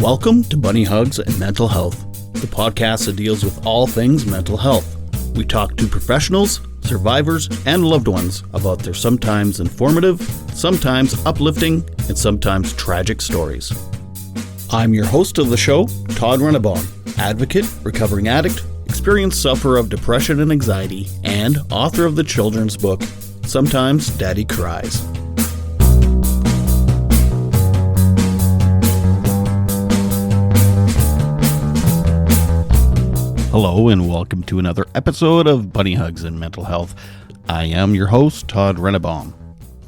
Welcome to Bunny Hugs and Mental Health, the podcast that deals with all things mental health. We talk to professionals, survivors, and loved ones about their sometimes informative, sometimes uplifting, and sometimes tragic stories. I'm your host of the show, Todd Rennebaum, advocate, recovering addict, experienced sufferer of depression and anxiety, and author of the children's book, Sometimes Daddy Cries. Hello and welcome to another episode of Bunny Hugs and Mental Health. I am your host, Todd Rennebaum.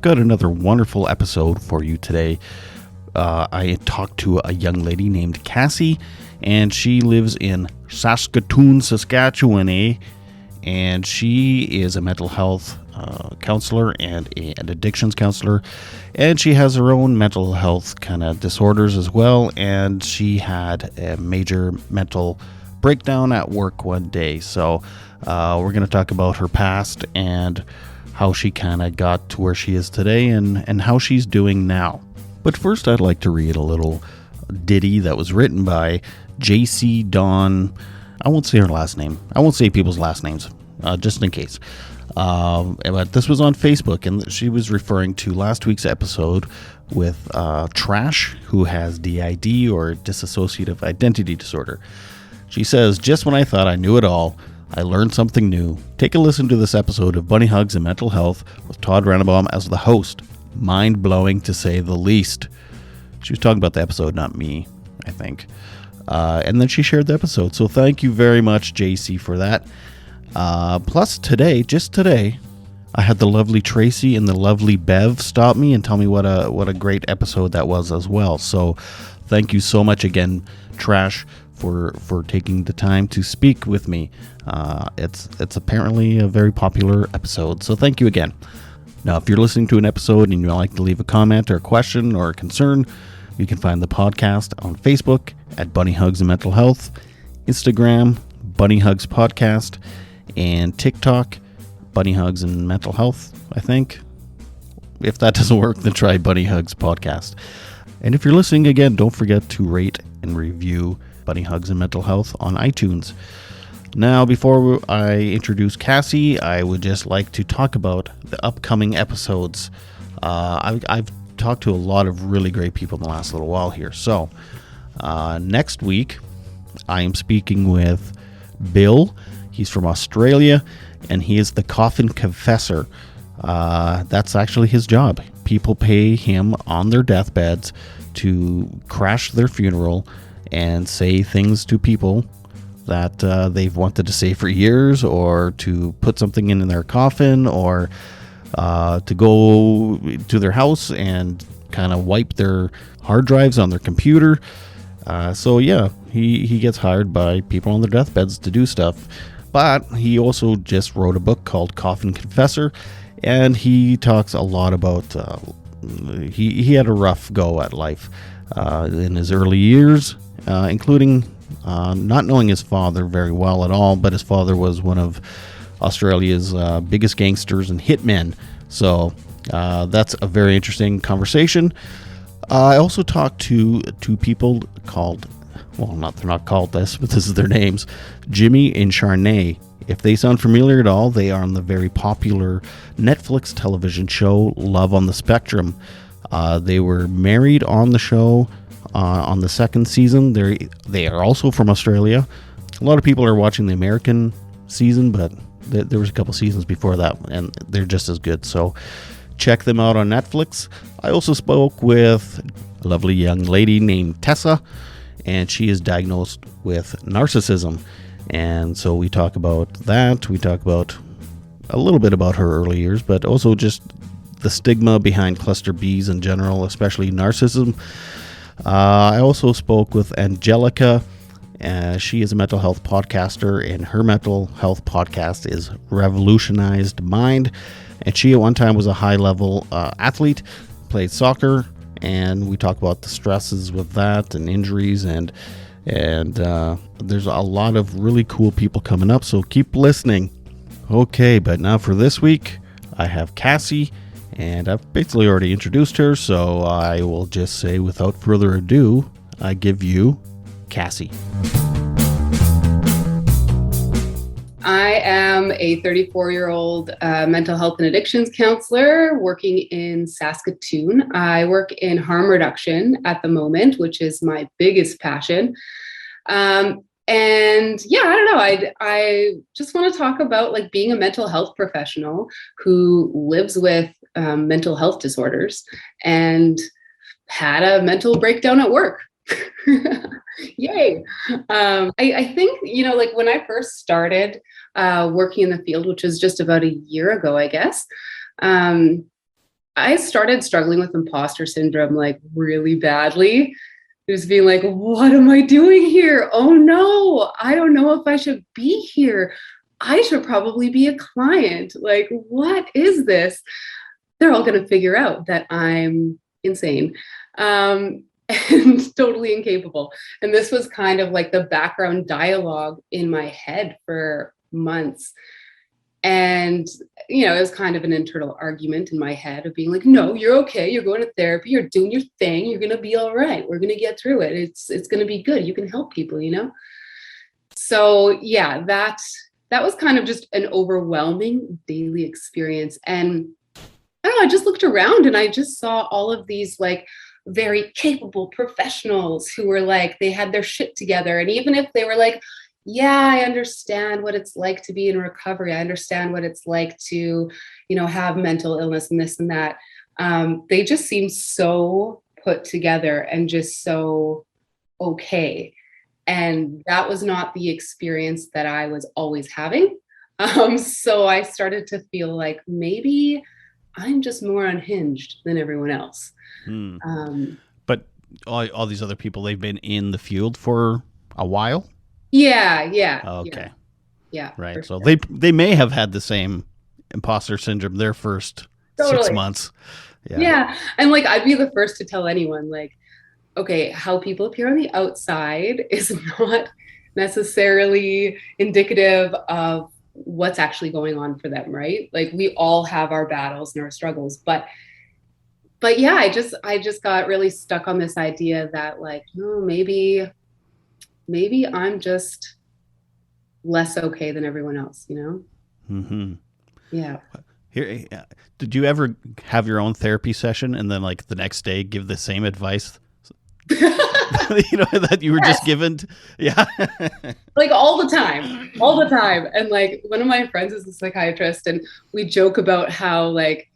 Got another wonderful episode for you today. I talked to a young lady named Cassie, and she lives in Saskatoon, Saskatchewan, and she is a mental health counselor and an addictions counselor, and she has her own mental health kind of disorders as well, and she had a major mental breakdown at work one day. So we're going to talk about her past and how she kind of got to where she is today and how she's doing now. But first, I'd like to read a little ditty that was written by JC Dawn. I won't say her last name. I won't say people's last names, just in case. But this was on Facebook, and she was referring to last week's episode with Trash, who has DID, or dissociative identity disorder. She says, "Just when I thought I knew it all, I learned something new. Take a listen to this episode of Bunny Hugs and Mental Health with Todd Rennebaum as the host. Mind-blowing to say the least." She was talking about the episode, not me, I think. And then she shared the episode. So thank you very much, JC, for that. Plus today, just today, I had the lovely Tracy and the lovely Bev stop me and tell me what a great episode that was as well. So thank you so much again, Trash, for taking the time to speak with me. It's apparently a very popular episode, so thank you again. Now, if you're listening to an episode and you'd like to leave a comment or a question or a concern, you can find the podcast on Facebook at Bunny Hugs and Mental Health, Instagram, Bunny Hugs Podcast, and TikTok, Bunny Hugs and Mental Health, I think. If that doesn't work, then try Bunny Hugs Podcast. And if you're listening again, don't forget to rate and review Bunny Hugs and Mental Health on iTunes. Now, before I introduce Cassie, I would just like to talk about the upcoming episodes. I've talked to a lot of really great people in the last little while here. So, next week, I am speaking with Bill. He's from Australia, and he is the Coffin Confessor. That's actually his job. People pay him on their deathbeds to crash their funeral and say things to people that they've wanted to say for years, or to put something in their coffin, or to go to their house and kind of wipe their hard drives on their computer. So yeah, he gets hired by people on their deathbeds to do stuff. But he also just wrote a book called Coffin Confessor, and he talks a lot about he had a rough go at life in his early years, including not knowing his father very well at all, but his father was one of Australia's biggest gangsters and hitmen. So that's a very interesting conversation. I also talked to two people called, well, they're not called this, but this is their names, Jimmy and Charnay. If they sound familiar at all, they are on the very popular Netflix television show Love on the Spectrum. They were married on the show on the second season. They are also from Australia. A lot of people are watching the American season, but there was a couple seasons before that, and they're just as good. So check them out on Netflix. I also spoke with a lovely young lady named Tessa, and she is diagnosed with narcissism. And so we talk about that. We talk about a little bit about her early years, but also just the stigma behind cluster Bs in general, especially narcissism. I also spoke with Angelica. She is a mental health podcaster, and her mental health podcast is Revolutionized Mind. And she at one time was a high-level athlete, played soccer, and we talk about the stresses with that and injuries, and there's a lot of really cool people coming up, so keep listening. Okay, but now for this week, I have Cassie, and I've basically already introduced her, so I will just say without further ado, I give you Cassie. I am a 34-year-old mental health and addictions counselor working in Saskatoon. I work in harm reduction at the moment, which is my biggest passion. And yeah, I don't know. I just want to talk about like being a mental health professional who lives with mental health disorders and had a mental breakdown at work. Yay. I think, like when I first started working in the field, which was just about a year ago, I guess, I started struggling with imposter syndrome like really badly. Just being like, what am I doing here? Oh no, I don't know if I should be here. I should probably be a client. Like, what is this? They're all going to figure out that I'm insane. And totally incapable. And this was kind of like the background dialogue in my head for months. And, it was kind of an internal argument in my head of being like, no, you're okay. You're going to therapy. You're doing your thing. You're going to be all right. We're going to get through it. It's going to be good. You can help people, So yeah, that was kind of just an overwhelming daily experience. And I don't know, I just looked around and I just saw all of these like very capable professionals who were like, they had their shit together. And even if they were like, yeah, I understand what it's like to be in recovery. I understand what it's like to, have mental illness and this and that. They just seem so put together and just so okay. And that was not the experience that I was always having. So I started to feel like maybe I'm just more unhinged than everyone else. But all these other people, they've been in the field for a while? Yeah. Okay. Yeah. Right. So sure. They may have had the same imposter syndrome their first 6 months. Yeah. And like, I'd be the first to tell anyone like, okay, how people appear on the outside is not necessarily indicative of what's actually going on for them, right? Like we all have our battles and our struggles, but yeah, I just got really stuck on this idea that like, maybe I'm just less okay than everyone else, Mm-hmm. Yeah. Here, did you ever have your own therapy session and then like the next day give the same advice? That you were just given? Yeah. Like all the time. And like one of my friends is a psychiatrist and we joke about how like,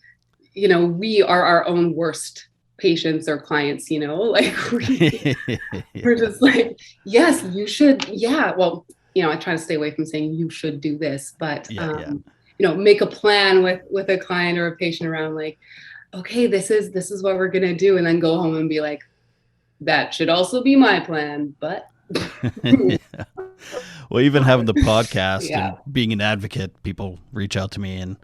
we are our own worst patients or clients, like we're just like, yes, you should. Yeah. Well, I try to stay away from saying you should do this, but, make a plan with a client or a patient around like, okay, this is what we're going to do. And then go home and be like, that should also be my plan. But yeah. Well, even having the podcast and being an advocate, people reach out to me and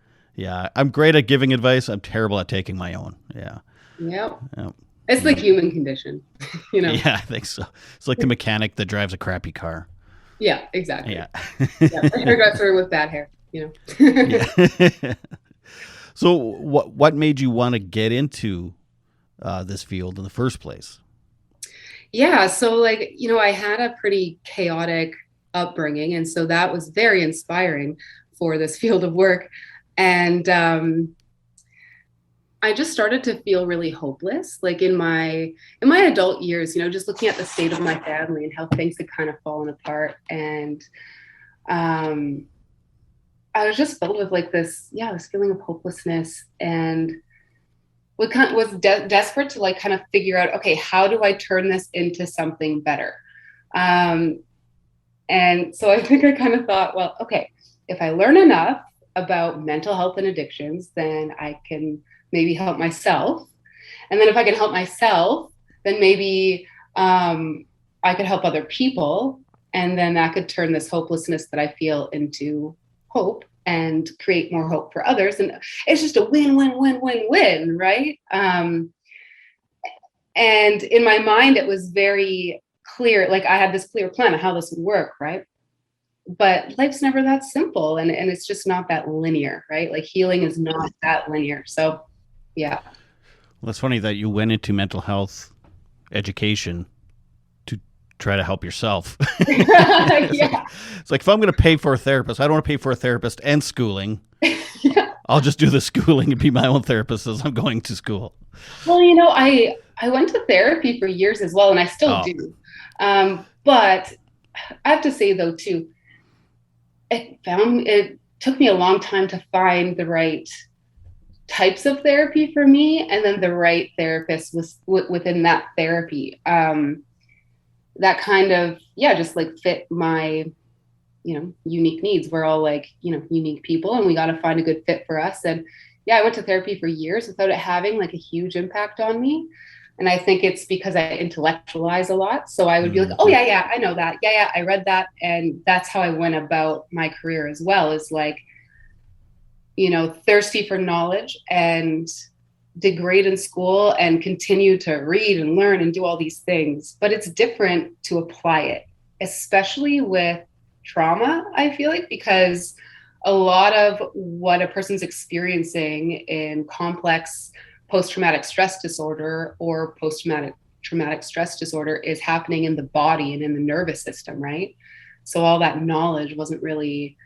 I'm great at giving advice. I'm terrible at taking my own. Yeah. Yep. It's the human condition, Yeah, I think so. It's like the mechanic that drives a crappy car. Yeah, exactly. Yeah. A hairdresser with bad hair, Yeah. So what made you want to get into this field in the first place? Yeah. So like, I had a pretty chaotic upbringing. And so that was very inspiring for this field of work. And I just started to feel really hopeless, like in my adult years, just looking at the state of my family and how things had kind of fallen apart. And I was just filled with like this feeling of hopelessness and was desperate to like kind of figure out, okay, how do I turn this into something better? And so I think I kind of thought, well, okay, if I learn enough about mental health and addictions, then I can maybe help myself. And then if I can help myself, then maybe I could help other people. And then that could turn this hopelessness that I feel into hope and create more hope for others. And it's just a win, win, win, win, win, right? And in my mind, it was very clear, like I had this clear plan of how this would work, right? But life's never that simple, and it's just not that linear, right? Like healing is not that linear. So, yeah. Well, it's funny that you went into mental health education try to help yourself. Yeah. It's like if I'm going to pay for a therapist, I don't want to pay for a therapist and schooling. Yeah. I'll just do the schooling and be my own therapist as I'm going to school. Well, I went to therapy for years as well, and I still Oh, do. But I have to say though too, it took me a long time to find the right types of therapy for me, and then the right therapist was within that therapy. That kind of, yeah, just like fit my, unique needs. We're all like, unique people, and we got to find a good fit for us. And yeah, I went to therapy for years without it having like a huge impact on me. And I think it's because I intellectualize a lot. So I would be like, oh, mm-hmm. yeah, I know that. Yeah, I read that. And that's how I went about my career as well, is like, thirsty for knowledge and did great in school and continue to read and learn and do all these things. But it's different to apply it, especially with trauma, I feel like, because a lot of what a person's experiencing in complex post-traumatic stress disorder or post-traumatic traumatic stress disorder is happening in the body and in the nervous system, right? So all that knowledge wasn't really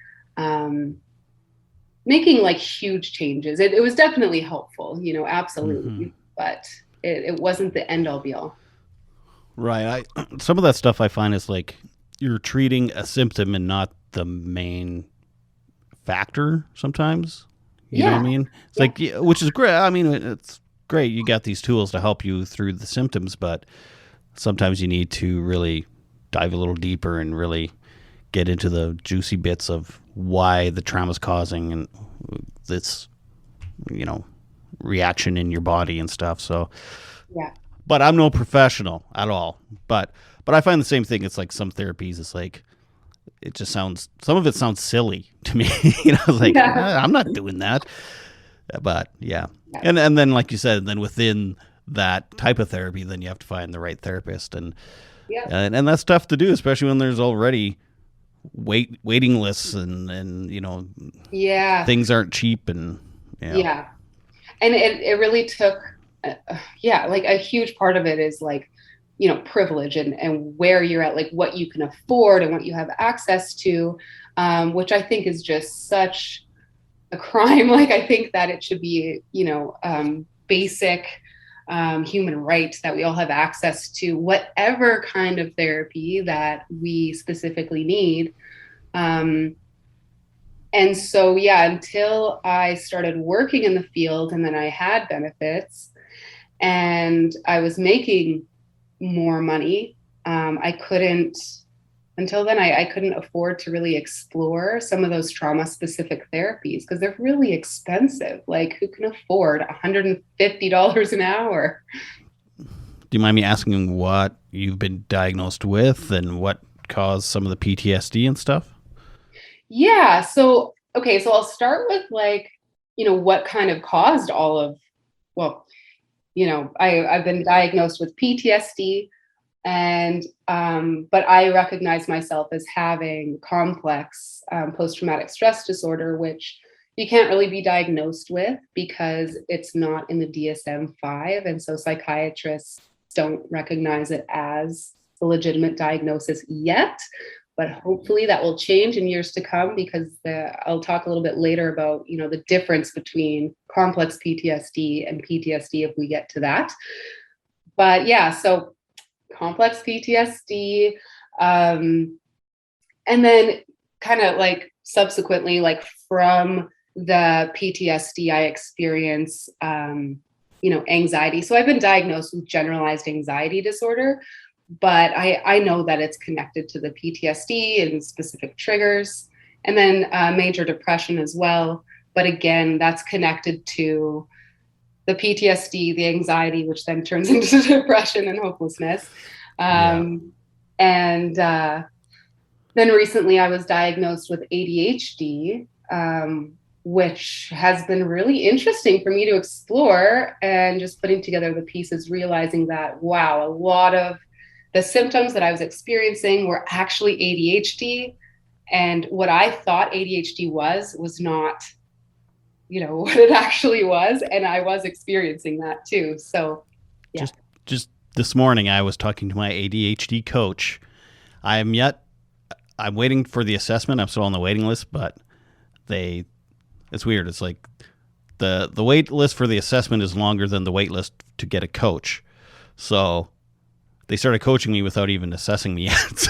making like huge changes. It was definitely helpful, absolutely, Mm-hmm. but it wasn't the end all be all. Right. Some of that stuff I find is like you're treating a symptom and not the main factor sometimes. You know what I Yeah. mean? It's Yeah. like, yeah, which is great. I mean, it's great. You got these tools to help you through the symptoms, but sometimes you need to really dive a little deeper and really get into the juicy bits of why the trauma's causing and this, reaction in your body and stuff. So, Yeah. but I'm no professional at all. But I find the same thing. It's like some therapies. It's like it just sounds. Some of it sounds silly to me. It's like Yeah. I'm not doing that. But yeah, Yeah. and then like you said, then within that type of therapy, then you have to find the right therapist, Yeah. and that's tough to do, especially when there's already waiting lists and Yeah. things aren't cheap and Yeah. And it really took, yeah, like a huge part of it is like, privilege and where you're at, like what you can afford and what you have access to, which I think is just such a crime. Like I think that it should be, basic human right that we all have access to whatever kind of therapy that we specifically need. Um, and so, yeah, until I started working in the field and then I had benefits and I was making more money, I couldn't, until then, I couldn't afford to really explore some of those trauma specific therapies because they're really expensive. Like, who can afford $150 an hour? Do you mind me asking what you've been diagnosed with and what caused some of the PTSD and stuff? Yeah. So, okay. So I'll start with like, what kind of caused all of, well, I've been diagnosed with PTSD and, but I recognize myself as having complex post-traumatic stress disorder, which you can't really be diagnosed with because it's not in the DSM-5. And so psychiatrists don't recognize it as a legitimate diagnosis yet. But hopefully that will change in years to come because I'll talk a little bit later about, the difference between complex PTSD and PTSD if we get to that. But yeah, so complex PTSD, and then kind of like subsequently, like from the PTSD, I experience, anxiety. So I've been diagnosed with generalized anxiety disorder, but I know that it's connected to the PTSD and specific triggers, and then major depression as well. But again, that's connected to the PTSD, the anxiety, which then turns into depression and hopelessness. Yeah. And then recently I was diagnosed with ADHD, which has been really interesting for me to explore and just putting together the pieces, realizing that, wow, a lot of the symptoms that I was experiencing were actually ADHD. And what I thought ADHD was not, what it actually was. And I was experiencing that too. So, yeah. Just this morning I was talking to my ADHD coach. I'm waiting for the assessment. I'm still on the waiting list, but it's weird. It's like the wait list for the assessment is longer than the wait list to get a coach. So they started coaching me without even assessing me yet,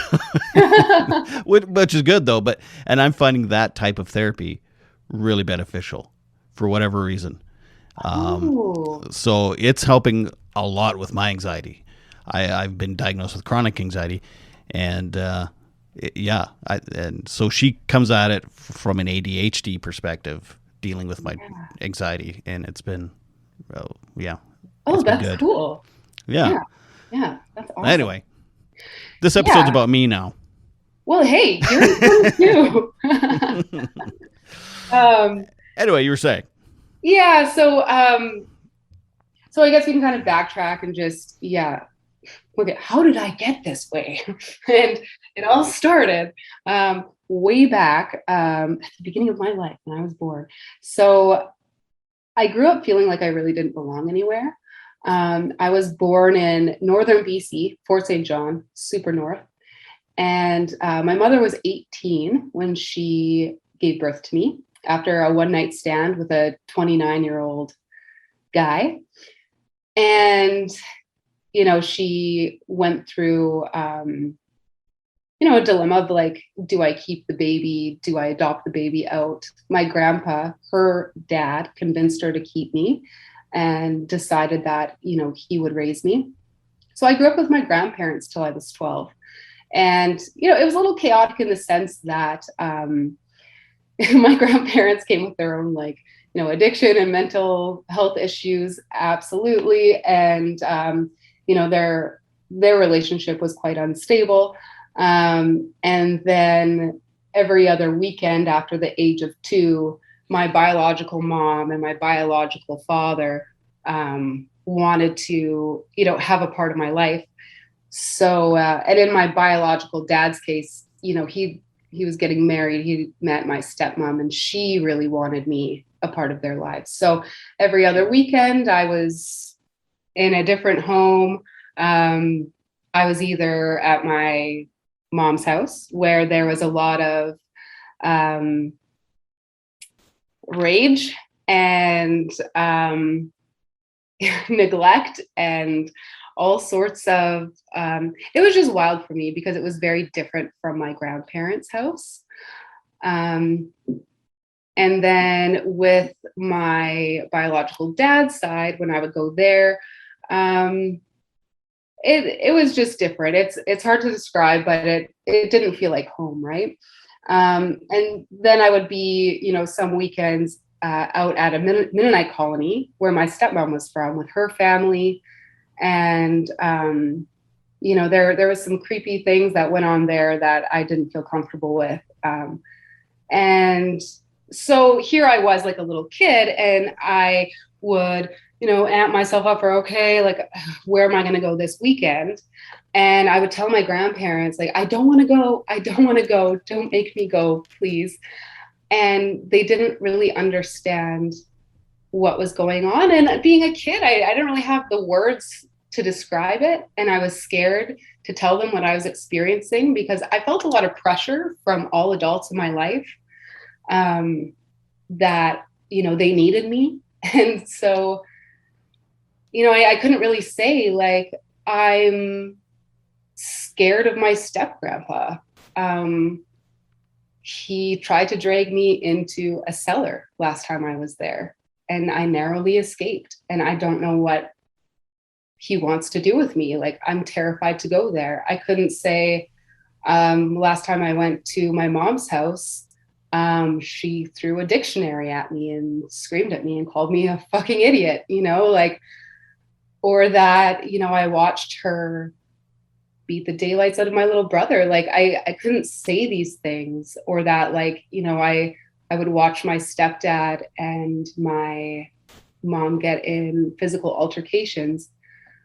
which is good though. And I'm finding that type of therapy really beneficial for whatever reason. So it's helping a lot with my anxiety. I've been diagnosed with chronic anxiety, and and so she comes at it from an ADHD perspective, dealing with my anxiety, and it's been, Oh, it's been that's good. cool. Yeah. Yeah, that's awesome. Anyway, this episode's about me now. Well, hey, you're too. Anyway, you were saying. Yeah, so I guess we can kind of backtrack and just look at how did I get this way? And it all started way back at the beginning of my life when I was born. So I grew up feeling like I really didn't belong anywhere. I was born in northern BC, Fort St. John, super north. And my mother was 18 when she gave birth to me after a one-night stand with a 29-year-old guy. And, she went through, a dilemma of like, do I keep the baby? Do I adopt the baby out? My grandpa, her dad, convinced her to keep me and decided that, he would raise me. So I grew up with my grandparents till I was 12. And, it was a little chaotic in the sense that my grandparents came with their own, addiction and mental health issues. Absolutely. And, their relationship was quite unstable. And then every other weekend after the age of 2, my biological mom and my biological father wanted to, have a part of my life. So, and in my biological dad's case, he was getting married. He met my stepmom, and she really wanted me a part of their lives. So every other weekend I was in a different home. I was either at my mom's house, where there was a lot of rage and neglect and all sorts of it was just wild for me because it was very different from my grandparents' house. And then with my biological dad's side, when I would go there, it was just different. It's hard to describe, but it didn't feel like home, right? And then I would be, some weekends out at a Mennonite colony where my stepmom was from with her family. And, there was some creepy things that went on there that I didn't feel comfortable with. And so here I was like a little kid, and I would, amp myself up for, okay, like, where am I going to go this weekend? And I would tell my grandparents, like, I don't want to go. I don't want to go. Don't make me go, please. And they didn't really understand what was going on. And being a kid, I didn't really have the words to describe it. And I was scared to tell them what I was experiencing because I felt a lot of pressure from all adults in my life that, they needed me. And so, I couldn't really say, like, I'm scared of my step grandpa. He tried to drag me into a cellar last time I was there, and I narrowly escaped. And I don't know what he wants to do with me. Like, I'm terrified to go there. I couldn't say, last time I went to my mom's house, she threw a dictionary at me and screamed at me and called me a fucking idiot, or that, I watched her beat the daylights out of my little brother. Like, I couldn't say these things, or that, like, I would watch my stepdad and my mom get in physical altercations,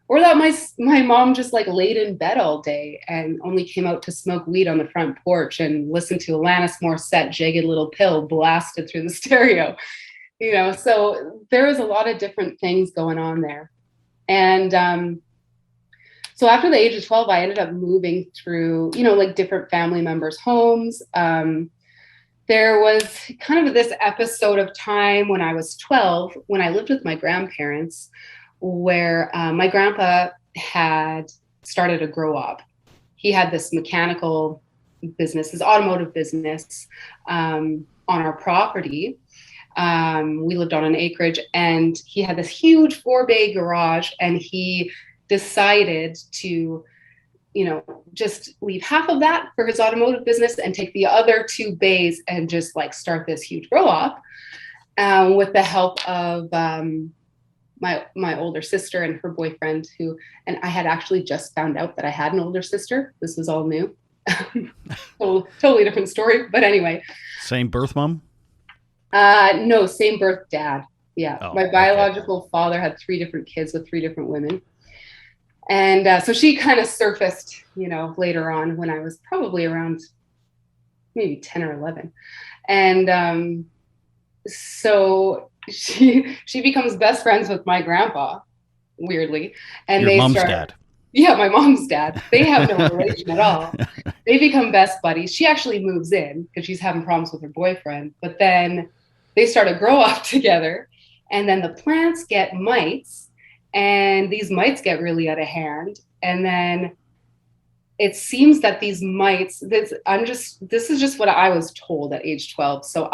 or that my mom just like laid in bed all day and only came out to smoke weed on the front porch and listen to Alanis Morissette, Jagged Little Pill blasted through the stereo, so there was a lot of different things going on there. And So after the age of 12, I ended up moving through, like different family members' homes. There was kind of this episode of time when I was 12, when I lived with my grandparents, where my grandpa had started to grow up. He had this mechanical business, his automotive business on our property. We lived on an acreage, and he had this huge 4-bay garage, and he decided to just leave half of that for his automotive business and take the other 2 bays and just like start this huge grow up with the help of my older sister and her boyfriend, and I had actually just found out that I had an older sister. This was all new. Totally different story. But anyway. Same birth mom? No, same birth dad. Yeah. Oh, my biological father had 3 different kids with 3 different women. And so she kind of surfaced, later on when I was probably around maybe 10 or 11. And so she becomes best friends with my grandpa, weirdly. And Your mom's dad. Yeah, my mom's dad. They have no relation at all. They become best buddies. She actually moves in because she's having problems with her boyfriend. But then they start to grow up together. And then the plants get mites. And these mites get really out of hand. And then it seems that these mites, this is just what I was told at age 12. So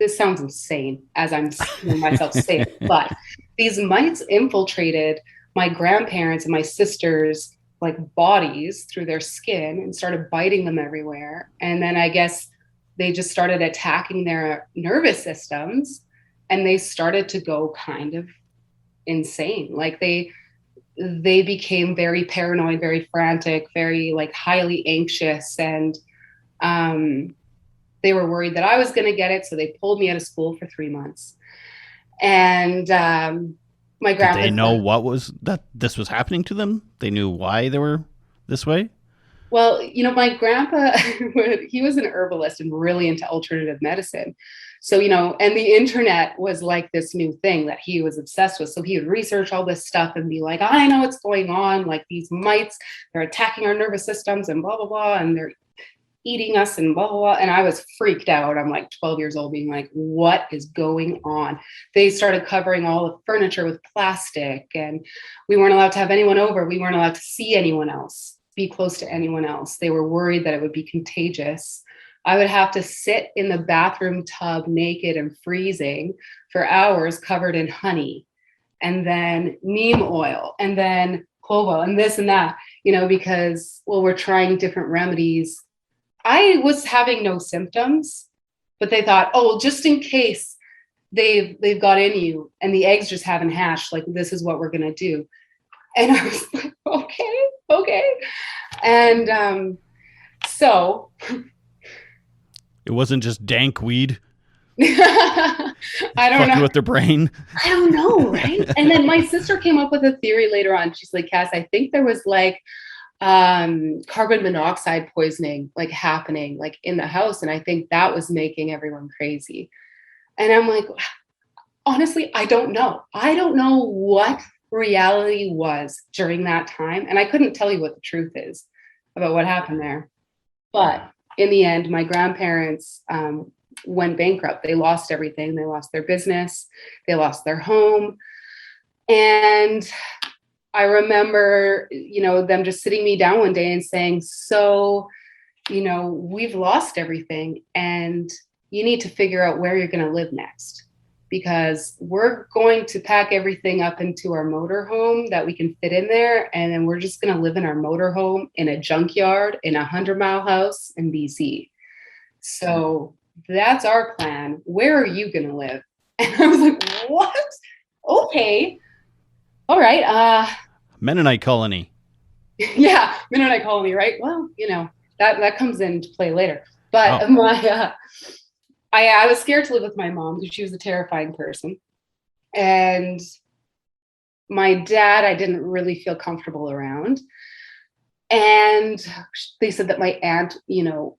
this sounds insane as I'm hearing myself say it, but these mites infiltrated my grandparents and my sisters' like bodies through their skin and started biting them everywhere. And then I guess they just started attacking their nervous systems, and they started to go kind of insane. Like they became very paranoid, very frantic, very like highly anxious, and they were worried that I was going to get it, so they pulled me out of school for 3 months. And my grandpa. Did they know that this was happening to them? They knew why they were this way? Well, my grandpa, he was an herbalist and really into alternative medicine. So, and the internet was like this new thing that he was obsessed with. So he would research all this stuff and be like, I know what's going on. Like these mites, they're attacking our nervous systems and blah, blah, blah. And they're eating us and blah, blah, blah. And I was freaked out. I'm like 12 years old being like, what is going on? They started covering all the furniture with plastic, and we weren't allowed to have anyone over. We weren't allowed to see anyone else, be close to anyone else. They were worried that it would be contagious. I would have to sit in the bathroom tub naked and freezing for hours covered in honey, and then neem oil, and then clove oil, and this and that, because, we're trying different remedies. I was having no symptoms, but they thought, just in case they've got in you and the eggs just haven't hatched, like this is what we're going to do. And I was like, okay. And so it wasn't just dank weed. I don't know. With their brain. I don't know, right? And then my sister came up with a theory later on. She's like, Cass, I think there was like carbon monoxide poisoning like happening like in the house, and I think that was making everyone crazy. And I'm like, honestly, I don't know what reality was during that time, and I couldn't tell you what the truth is about what happened there. But in the end, my grandparents went bankrupt. They lost everything. They lost their business, they lost their home. And I remember, them just sitting me down one day and saying, so, we've lost everything, and you need to figure out where you're going to live next, because we're going to pack everything up into our motorhome that we can fit in there. And then we're just going to live in our motorhome in a junkyard in a 100-mile house in BC. So that's our plan. Where are you going to live? And I was like, what? Okay. All right. Mennonite colony. Yeah, Mennonite colony, right? Well, that comes into play later. But I was scared to live with my mom because she was a terrifying person. And my dad, I didn't really feel comfortable around. And they said that my aunt, who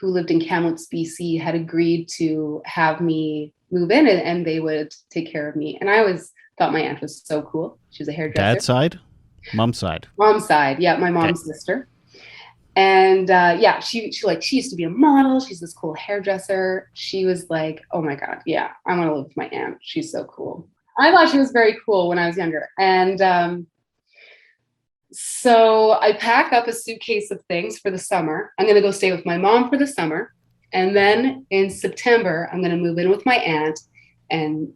lived in Kamloops, BC, had agreed to have me move in, and they would take care of me. And I thought my aunt was so cool. She was a hairdresser. Dad's side? Mom's side. Mom's side. Yeah, my mom's sister. And she used to be a model. She's this cool hairdresser. She was like, oh my God, yeah, I want to live with my aunt. She's so cool. I thought she was very cool when I was younger. And so I pack up a suitcase of things for the summer. I'm going to go stay with my mom for the summer. And then in September, I'm going to move in with my aunt and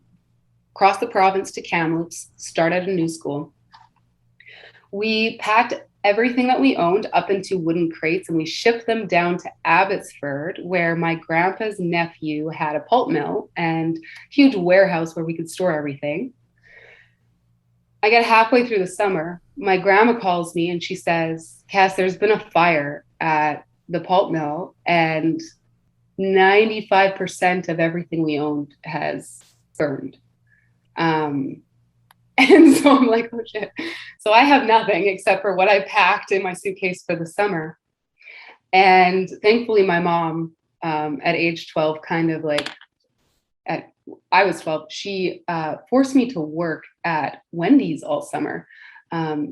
cross the province to Kamloops, start at a new school. We packed everything that we owned up into wooden crates and we shipped them down to Abbotsford, where my grandpa's nephew had a pulp mill and huge warehouse where we could store everything. I get halfway through the summer. My grandma calls me and she says, Cass, there's been a fire at the pulp mill and 95% of everything we owned has burned. And so I'm like, oh shit. So I have nothing except for what I packed in my suitcase for the summer. And thankfully my mom, at age 12, kind of like I was 12, she forced me to work at Wendy's all summer.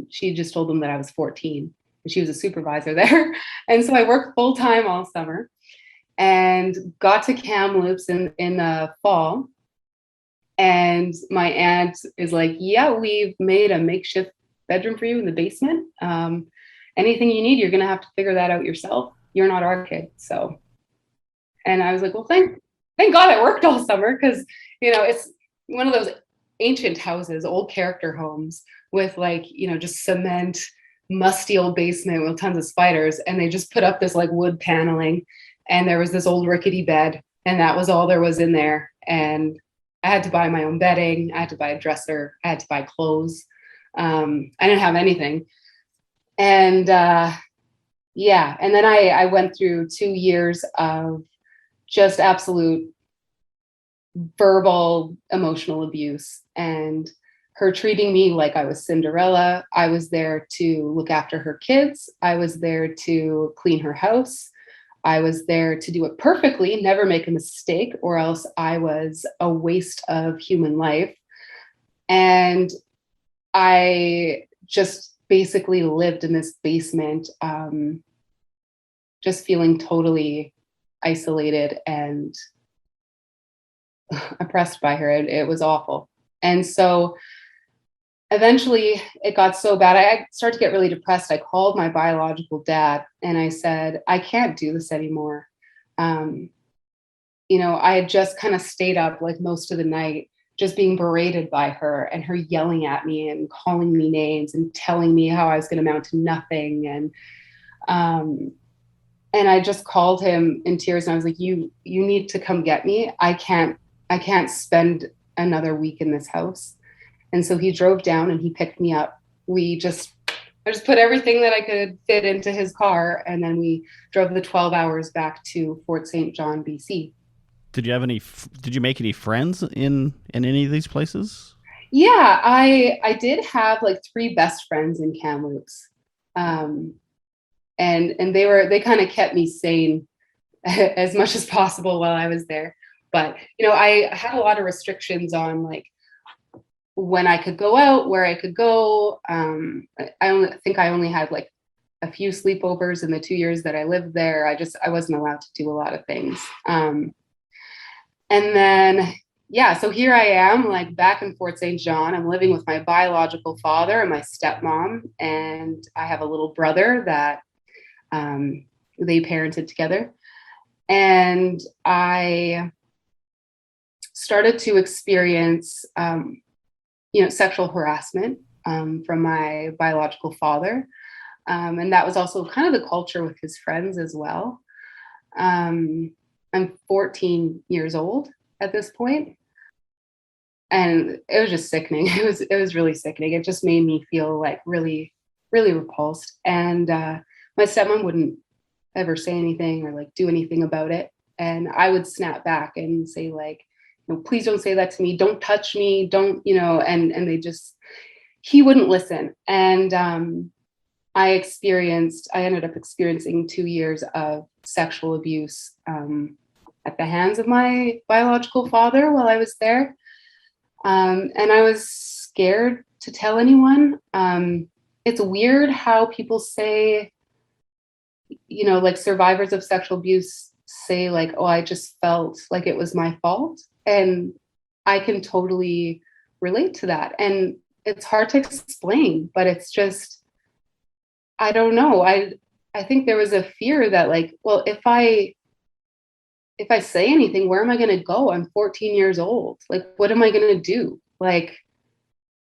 She just told them that I was 14 and she was a supervisor there. And so I worked full time all summer and got to Kamloops in the fall. And my aunt is like, yeah, we've made a makeshift bedroom for you in the basement. Anything you need, you're going to have to figure that out yourself. You're not our kid. So, and I was like, well, thank God I worked all summer because, it's one of those ancient houses, old character homes with like, just cement, musty old basement with tons of spiders. And they just put up this like wood paneling and there was this old rickety bed and that was all there was in there. And I had to buy my own bedding. I had to buy a dresser. I had to buy clothes. I didn't have anything. And and then I went through 2 years of just absolute verbal, emotional abuse and her treating me like I was Cinderella. I was there to look after her kids. I was there to clean her house. I was there to do it perfectly, never make a mistake, or else I was a waste of human life. And I just basically lived in this basement, just feeling totally isolated and oppressed by her. It was awful. And so eventually it got so bad, I started to get really depressed. I called my biological dad and I said, I can't do this anymore. I had just kind of stayed up like most of the night, just being berated by her and her yelling at me and calling me names and telling me how I was going to amount to nothing. And I just called him in tears and I was like, you need to come get me. I can't spend another week in this house. And so he drove down and he picked me up. I just put everything that I could fit into his car. And then we drove the 12 hours back to Fort St. John, BC. Did you make any friends in any of these places? Yeah, I did have like 3 best friends in Kamloops. And they kind of kept me sane as much as possible while I was there. But, I had a lot of restrictions on like when I could go out, where I could go. I think I only had like a few sleepovers in the 2 years that I lived there. I wasn't allowed to do a lot of things. And then, so here I am, like back in Fort St. John. I'm living with my biological father and my stepmom, and I have a little brother that they parented together. And I started to experience, sexual harassment from my biological father. And that was also kind of the culture with his friends as well. I'm 14 years old at this point, and it was just sickening. It was really sickening. It just made me feel like really, really repulsed. And my stepmom wouldn't ever say anything or like do anything about it. And I would snap back and say like, please don't say that to me. Don't touch me. Don't, and he wouldn't listen. And I ended up experiencing 2 years of sexual abuse at the hands of my biological father while I was there. And I was scared to tell anyone. it's weird how people say, like survivors of sexual abuse say like, oh, I just felt like it was my fault. And I can totally relate to that. And it's hard to explain, but it's just, I don't know. I think there was a fear that like, well, if I say anything, where am I going to go? I'm 14 years old. Like, what am I going to do? Like,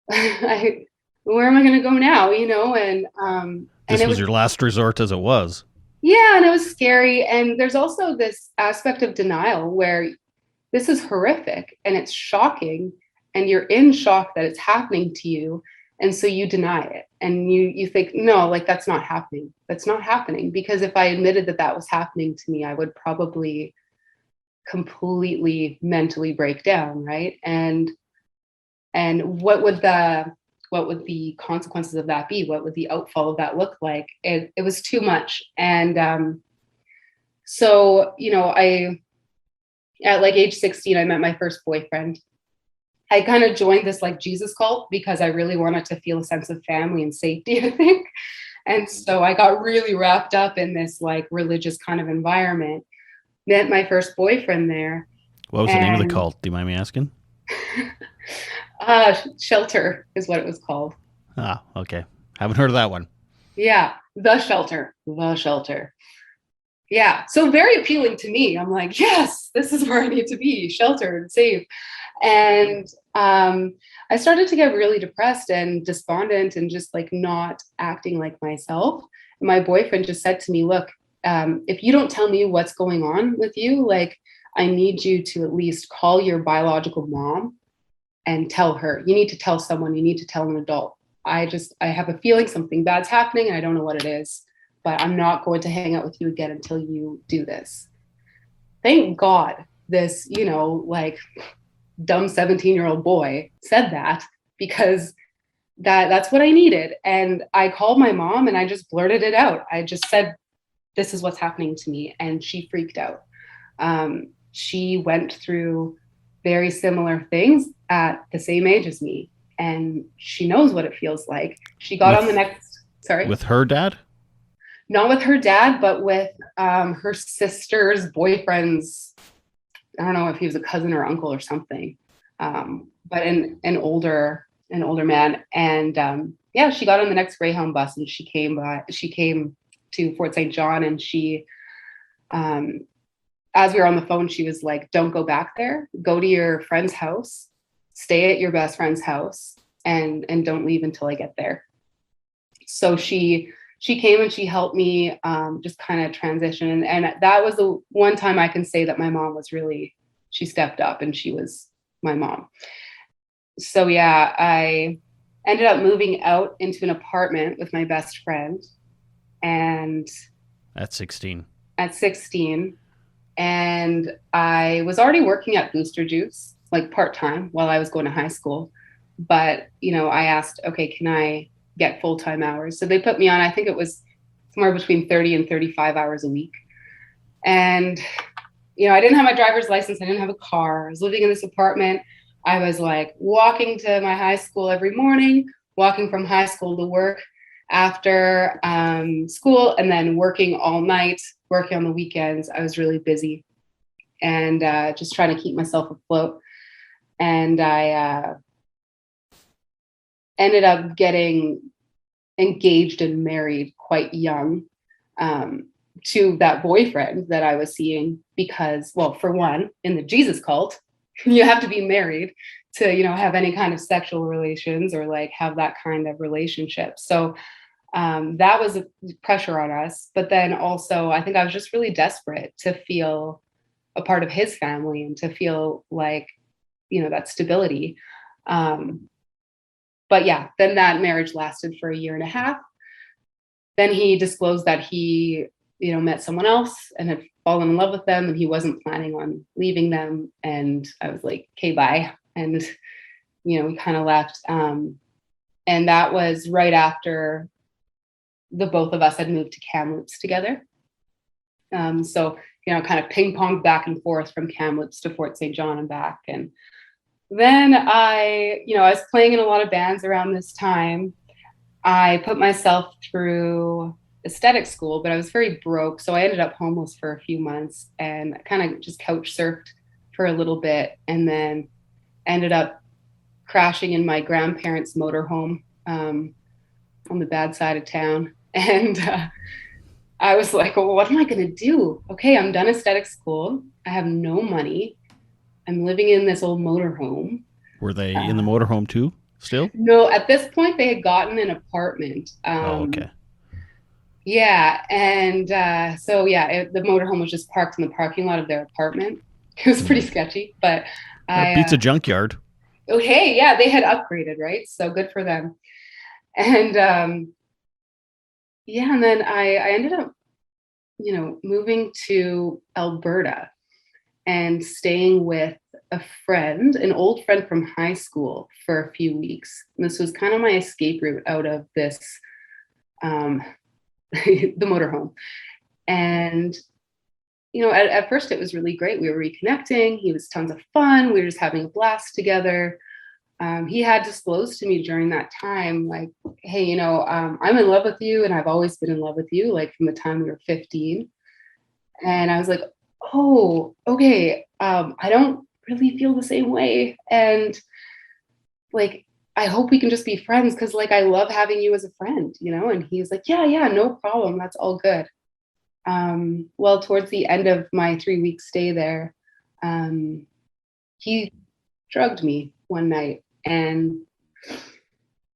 where am I going to go now? This was your last resort as it was. Yeah, and it was scary. And there's also this aspect of denial where this is horrific and it's shocking, and you're in shock that it's happening to you. And so you deny it, and you think, no, like that's not happening. That's not happening. Because if I admitted that that was happening to me, I would probably completely mentally break down, right? And what would the consequences of that be? What would the outfall of that look like? It was too much. And so, I, at like age 16, I met my first boyfriend. I kind of joined this like Jesus cult because I really wanted to feel a sense of family and safety, I think. And so I got really wrapped up in this like religious kind of environment, met my first boyfriend there. What was the name of the cult? Do you mind me asking? Shelter is what it was called. Ah, okay. Haven't heard of that one. Yeah, the shelter. Yeah, so very appealing to me. I'm like, yes, this is where I need to be, sheltered and safe. And I started to get really depressed and despondent and just like not acting like myself. And my boyfriend just said to me, look, if you don't tell me what's going on with you, like I need you to at least call your biological mom and tell her. You need to tell someone, you need to tell an adult. I have a feeling something bad's happening and I don't know what it is, but I'm not going to hang out with you again until you do this. Thank God this, like dumb 17-year-old boy said that, because that's what I needed. And I called my mom and I just blurted it out. I just said, this is what's happening to me. And she freaked out. She went through very similar things at the same age as me. And she knows what it feels like. She got on the next, sorry. With her dad? Not with her dad, but with her sister's boyfriend's, I don't know if he was a cousin or uncle or something, but an older man. And yeah, she got on the next Greyhound bus and she came to Fort St. John, and she, as we were on the phone, she was like, don't go back there, go to your friend's house, stay at your best friend's house, and don't leave until I get there. So she came and she helped me just kind of transition. And that was the one time I can say that my mom was really, she stepped up and she was my mom. So yeah, I ended up moving out into an apartment with my best friend. And at 16. And I was already working at Booster Juice, like part-time while I was going to high school. But, I asked, okay, can I get full-time hours? So they put me on, I think it was somewhere between 30 and 35 hours a week. And, I didn't have my driver's license. I didn't have a car. I was living in this apartment. I was like walking to my high school every morning, walking from high school to work after school, and then working all night, working on the weekends. I was really busy and just trying to keep myself afloat. And I ended up getting engaged and married quite young to that boyfriend that I was seeing because, well, for one, in the Jesus cult, you have to be married to, have any kind of sexual relations or like have that kind of relationship. So that was a pressure on us. But then also, I think I was just really desperate to feel a part of his family and to feel like, that stability. But yeah, then that marriage lasted for 1.5 years. Then he disclosed that he, met someone else and had fallen in love with them, and he wasn't planning on leaving them. And I was like, okay, bye. And, we kind of left. And that was right after the both of us had moved to Kamloops together. So, kind of ping ponged back and forth from Kamloops to Fort St. John and back. And then I was playing in a lot of bands around this time. I put myself through aesthetic school, but I was very broke. So I ended up homeless for a few months and kind of just couch surfed for a little bit and then ended up crashing in my grandparents' motorhome on the bad side of town. And I was like, well, what am I going to do? Okay, I'm done aesthetic school. I have no money. I'm living in this old motorhome. Were they in the motorhome too still? No, at this point, they had gotten an apartment. Oh, okay. Yeah, and so yeah, the motorhome was just parked in the parking lot of their apartment. It was pretty sketchy, but That I beats a junkyard. oh hey, yeah, they had upgraded, right? So good for them. And yeah, and then I ended up, moving to Alberta and staying with a friend, an old friend from high school, for a few weeks. And this was kind of my escape route out of this, um, the motorhome. And at first it was really great. We were reconnecting. He was tons of fun. We were just having a blast together. He had disclosed to me during that time, like, hey, I'm in love with you, and I've always been in love with you, like from the time we were 15. And I was like, oh, okay. I don't really feel the same way. And like, I hope we can just be friends because like I love having you as a friend, And he's like, yeah, no problem. That's all good. Well, towards the end of my 3 week stay there, he drugged me one night. And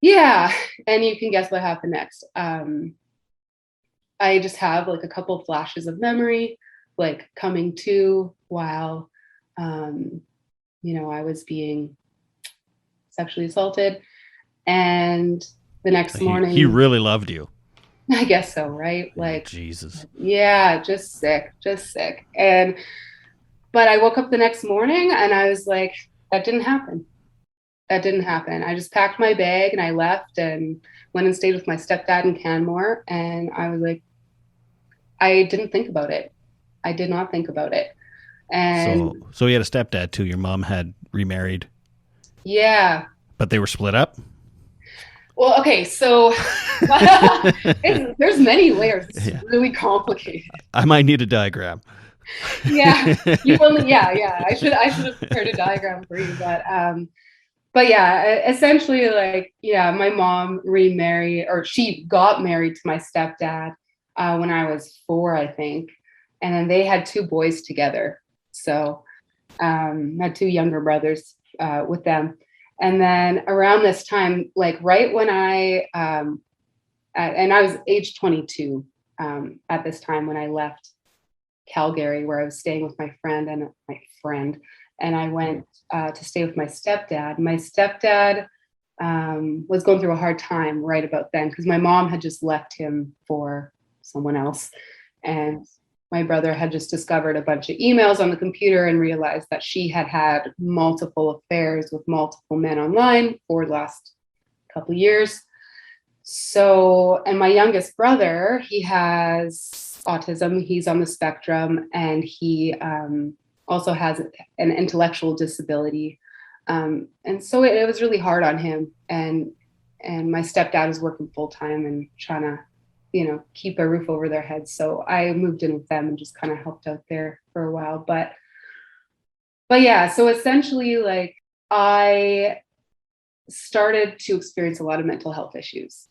yeah, and you can guess what happened next. I just have like a couple of flashes of memory, like coming to while, um, I was being sexually assaulted. And the next He morning, really loved you. I guess so, right? Oh, Like, Jesus. yeah, just sick, just sick. But I woke up the next morning and I was like, that didn't happen. That didn't happen. I just packed my bag and I left and went and stayed with my stepdad in Canmore. And I was like, I didn't think about it. I did not think about it. So, And so you had a stepdad too. Your mom had remarried, yeah, but they were split up. well, okay, so there's many layers. It's Yeah. really complicated. I might need a diagram. Yeah, you only yeah. I should have prepared a diagram for you, but yeah, essentially, like, yeah, my mom remarried, or she got married to my stepdad when I was 4, I think, and then they had 2 boys together. So had 2 younger brothers with them, and then around this time, like right when and I was age 22 at this time when I left Calgary, where I was staying with my friend, and I went to stay with my stepdad. My stepdad was going through a hard time right about then because my mom had just left him for someone else, and my brother had just discovered a bunch of emails on the computer and realized that she had had multiple affairs with multiple men online for the last couple of years. So, and my youngest brother, he has autism, he's on the spectrum, and he also has an intellectual disability. And so it was really hard on him. And my stepdad was working full time and trying to, keep a roof over their heads. So I moved in with them and just kind of helped out there for a while. But yeah, so essentially, like, I started to experience a lot of mental health issues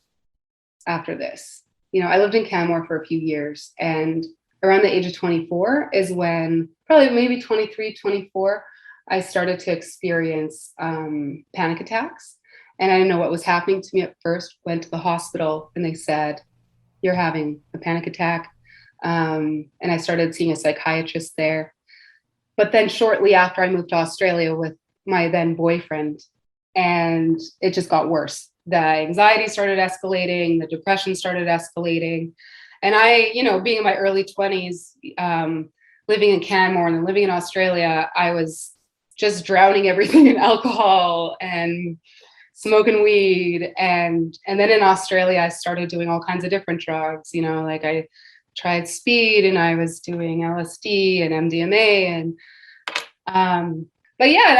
after this. I lived in Canmore for a few years, and around the age of 24 is when, probably maybe 23, 24, I started to experience panic attacks. And I didn't know what was happening to me at first. Went to the hospital and they said, you're having a panic attack. And I started seeing a psychiatrist there. But then shortly after, I moved to Australia with my then boyfriend, and it just got worse. The anxiety started escalating, the depression started escalating. And I, being in my early 20s, living in Canmore and then living in Australia, I was just drowning everything in alcohol and smoking weed. And then in Australia, I started doing all kinds of different drugs, like I tried speed and I was doing LSD and MDMA. And but yeah, and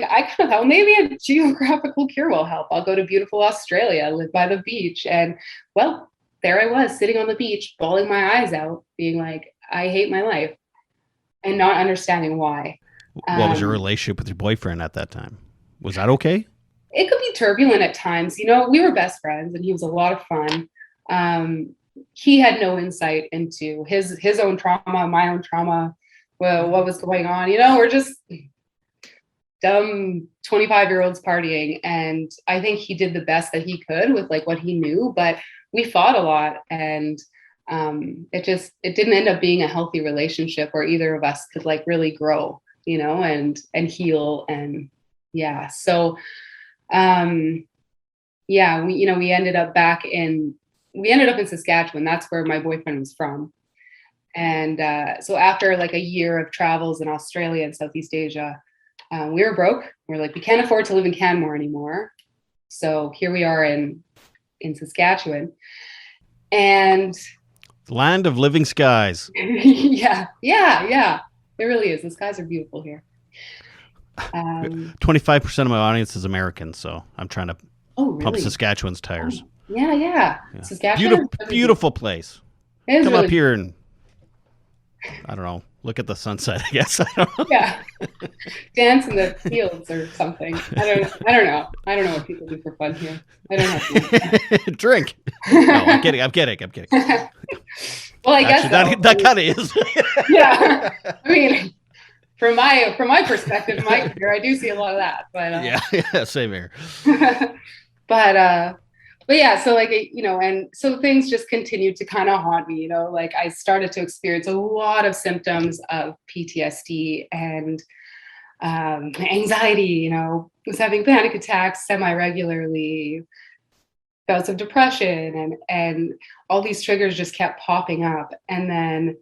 I kind of thought, well, maybe a geographical cure will help. I'll go to beautiful Australia, live by the beach. And well, there I was sitting on the beach, bawling my eyes out, being like, I hate my life and not understanding why. What was your relationship with your boyfriend at that time? Was that okay? It could be turbulent at times. You know, we were best friends and he was a lot of fun. He had no insight into his own trauma, my own trauma, well, what was going on. You know, we're just dumb 25-year-olds partying. And I think he did the best that he could with like what he knew, but we fought a lot. And it didn't end up being a healthy relationship where either of us could like really grow, you know, and heal. And yeah, so yeah, we ended up in Saskatchewan. That's where my boyfriend was from. And so after like a year of travels in Australia and Southeast Asia, we were broke. We're like, we can't afford to live in Canmore anymore. So here we are in Saskatchewan. And land of living skies. yeah. It really is. The skies are beautiful here. 25% of my audience is American, so I'm trying to pump Saskatchewan's tires. Oh, yeah. Saskatchewan, beautiful place. Come really up here and I don't know, look at the sunset. I guess I don't know. Yeah, dance in the fields or something. I don't know. I don't know what people do for fun here. I don't have drink. No, I'm kidding. Well, I guess that kind of is. Yeah, I mean, from my perspective, my career, I do see a lot of that. But yeah, same here. But yeah, so like, you know, and so things just continued to kind of haunt me, you know, like I started to experience a lot of symptoms of PTSD and anxiety, you know, I was having panic attacks semi-regularly, bouts of depression, and all these triggers just kept popping up. And then,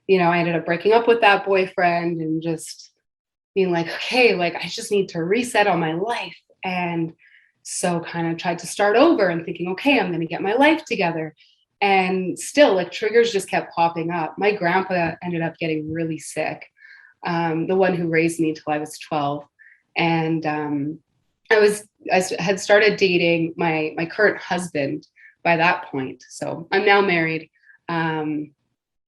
you know, I ended up breaking up with that boyfriend and just being like, okay, like I just need to reset on my life. And so kind of tried to start over and thinking, okay, I'm going to get my life together. And still like triggers just kept popping up. My grandpa ended up getting really sick, the one who raised me until I was 12. And I had started dating my current husband by that point. So I'm now married, and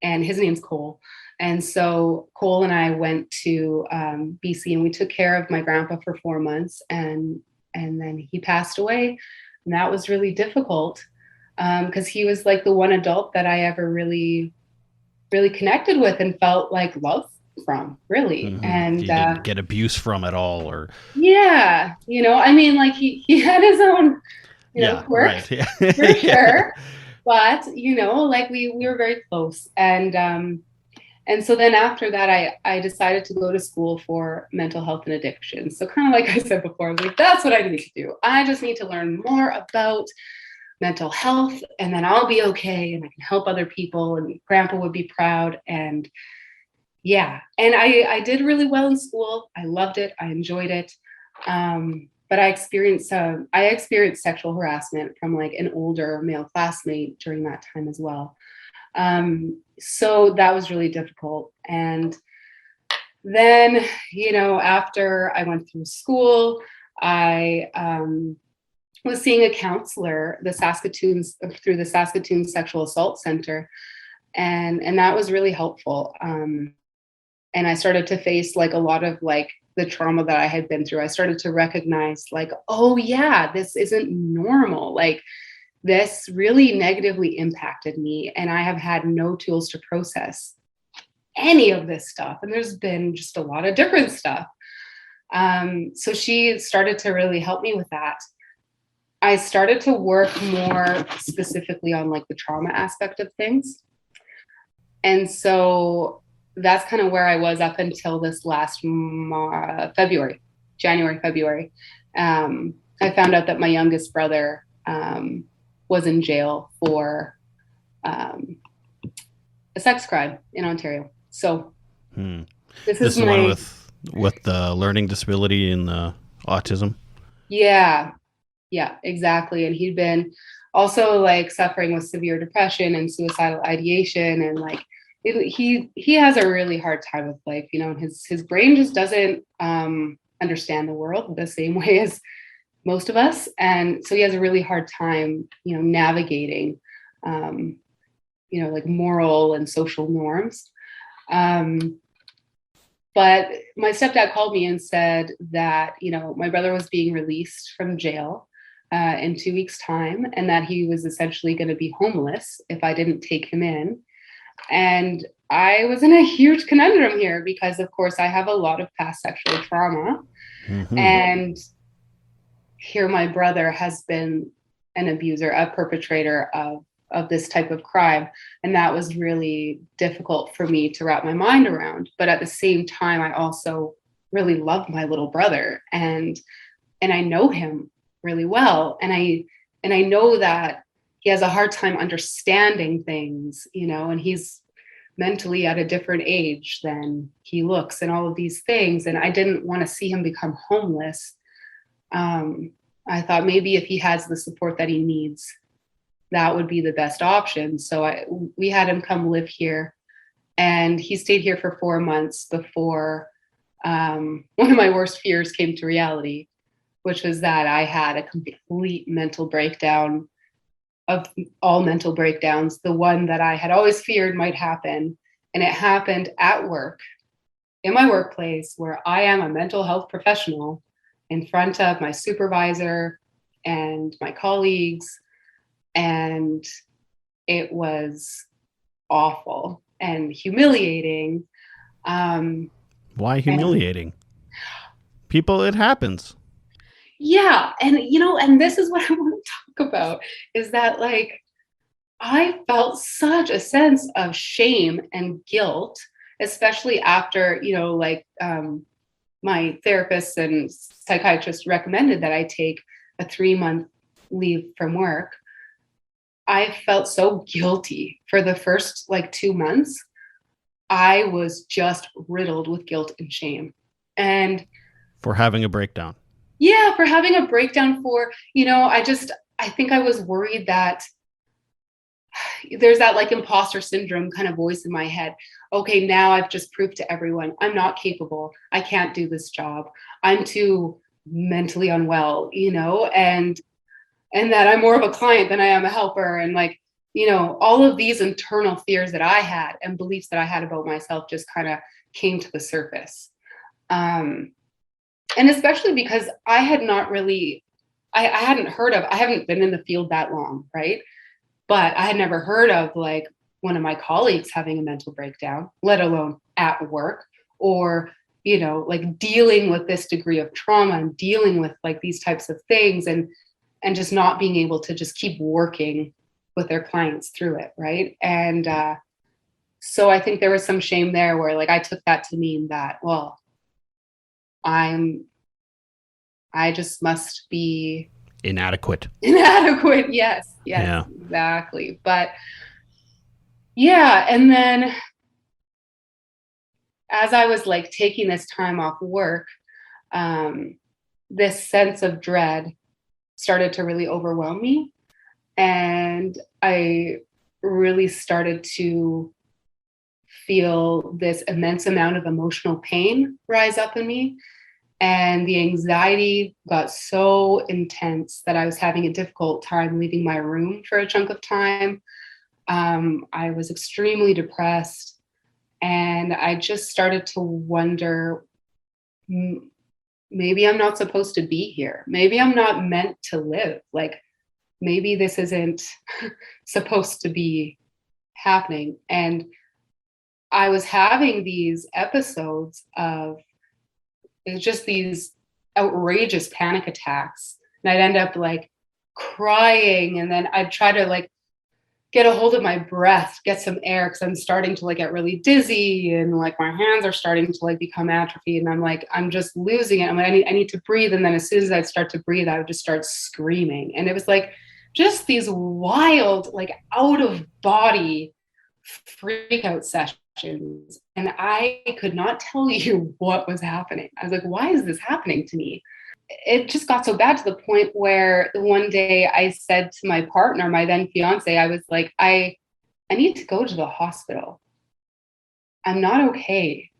his name's Cole. And so Cole and I went to BC and we took care of my grandpa for 4 months, and then he passed away. And that was really difficult because he was like the one adult that I ever really, really connected with and felt like love from, really. Mm-hmm. And you didn't get abuse from at all, or yeah, you know, I mean, like he had his own, you know, quirks, right. Yeah. For sure. But you know, like we were very close. And so then after that, I decided to go to school for mental health and addiction. So kind of like I said before, I was like, that's what I need to do. I just need to learn more about mental health, and then I'll be okay, and I can help other people, and grandpa would be proud. And yeah, and I did really well in school. I loved it. I enjoyed it. But I experienced sexual harassment from like an older male classmate during that time as well. So that was really difficult. And then, you know, after I went through school, I was seeing a counselor, through the Saskatoon Sexual Assault Center. And that was really helpful. And I started to face like a lot of like the trauma that I had been through. I started to recognize like, oh yeah, this isn't normal. Like, this really negatively impacted me, and I have had no tools to process any of this stuff. And there's been just a lot of different stuff. So she started to really help me with that. I started to work more specifically on like the trauma aspect of things. And so that's kind of where I was up until this last January, February. I found out that my youngest brother was in jail for a sex crime in Ontario. So this is the one with the learning disability and the autism. Yeah, exactly. And he'd been also like suffering with severe depression and suicidal ideation, and like he has a really hard time with life, you know, and his brain just doesn't understand the world the same way as most of us. And so he has a really hard time, navigating, like moral and social norms. But my stepdad called me and said that, my brother was being released from jail in 2 weeks' time, and that he was essentially going to be homeless if I didn't take him in. And I was in a huge conundrum here because, of course, I have a lot of past sexual trauma. Mm-hmm. And here my brother has been an abuser, a perpetrator of this type of crime. And that was really difficult for me to wrap my mind around. But at the same time, I also really love my little brother, and I know him really well. And I know that he has a hard time understanding things, and he's mentally at a different age than he looks and all of these things. And I didn't want to see him become homeless. I thought maybe if he has the support that he needs, that would be the best option. So we had him come live here, and he stayed here for 4 months before one of my worst fears came to reality, which was that I had a complete mental breakdown of all mental breakdowns, the one that I had always feared might happen. And it happened at work, in my workplace, where I am a mental health professional, in front of my supervisor and my colleagues. And it was awful and humiliating. Why humiliating? People, it happens. Yeah. And this is what I want to talk about, is that I felt such a sense of shame and guilt, especially after, my therapist and psychiatrist recommended that I take a 3-month leave from work. I felt so guilty for the first 2 months. I was just riddled with guilt and shame. And for having a breakdown. Yeah, for having a breakdown, I think I was worried that there's that imposter syndrome kind of voice in my head. Okay, now I've just proved to everyone I'm not capable. I can't do this job. I'm too mentally unwell, and that I'm more of a client than I am a helper. And all of these internal fears that I had and beliefs that I had about myself just kind of came to the surface. And especially because I had not really, I hadn't heard of, I haven't been in the field that long, right? But I had never heard of one of my colleagues having a mental breakdown, let alone at work, or, dealing with this degree of trauma and dealing with these types of things, and just not being able to just keep working with their clients through it. Right. And so I think there was some shame there where I took that to mean that, well, I just must be inadequate. Yes, yeah. Exactly. But yeah. And then as I was taking this time off work, this sense of dread started to really overwhelm me. And I really started to feel this immense amount of emotional pain rise up in me. And the anxiety got so intense that I was having a difficult time leaving my room for a chunk of time. I was extremely depressed. And I just started to wonder, maybe I'm not supposed to be here. Maybe I'm not meant to live. Maybe this isn't supposed to be happening. And I was having these episodes of just these outrageous panic attacks. And I'd end up crying. And then I'd try to get a hold of my breath, get some air, because I'm starting to get really dizzy, and my hands are starting to become atrophied, and I'm just losing it. I need to breathe. And then as soon as I'd start to breathe, I would just start screaming. And it was just these wild, out of body freak out sessions. And I could not tell you what was happening. I was why is this happening to me? It just got so bad to the point where one day I said to my partner, my then fiance, I was I need to go to the hospital. I'm not okay.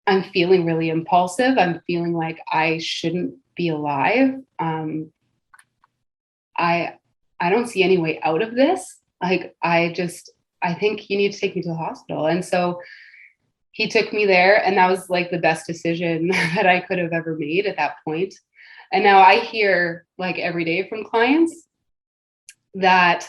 I'm feeling really impulsive. I'm feeling like I shouldn't be alive. I I don't see any way out of this. Like I think you need to take me to the hospital. And so he took me there, and that was like the best decision that I could have ever made at that point. And now I hear like every day from clients that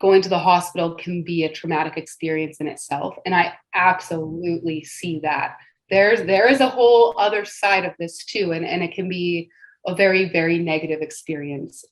going to the hospital can be a traumatic experience in itself. And I absolutely see that. There is a whole other side of this too, and it can be a very, very negative experience.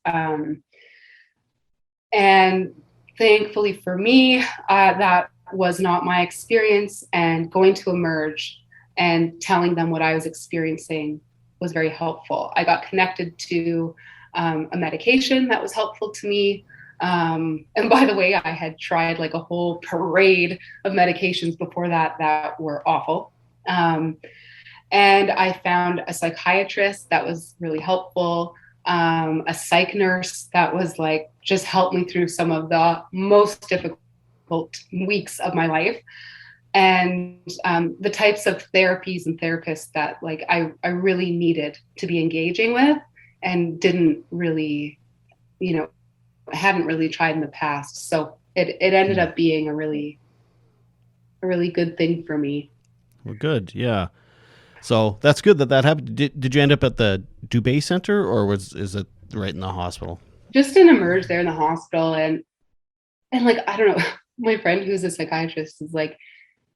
And thankfully for me, that was not my experience. And going to Emerge and telling them what I was experiencing was very helpful. I got connected to a medication that was helpful to me. And by the way, I had tried like a whole parade of medications before that were awful. And I found a psychiatrist that was really helpful, a psych nurse that was like just helped me through some of the most difficult weeks of my life. And the types of therapies and therapists that like I really needed to be engaging with and didn't really, hadn't really tried in the past. So it ended up being a really good thing for me. Well, good. Yeah. So that's good that happened. Did you end up at the Dubé Center, or is it right in the hospital? Just in Emerge there in the hospital, and like I don't know, my friend who's a psychiatrist is like,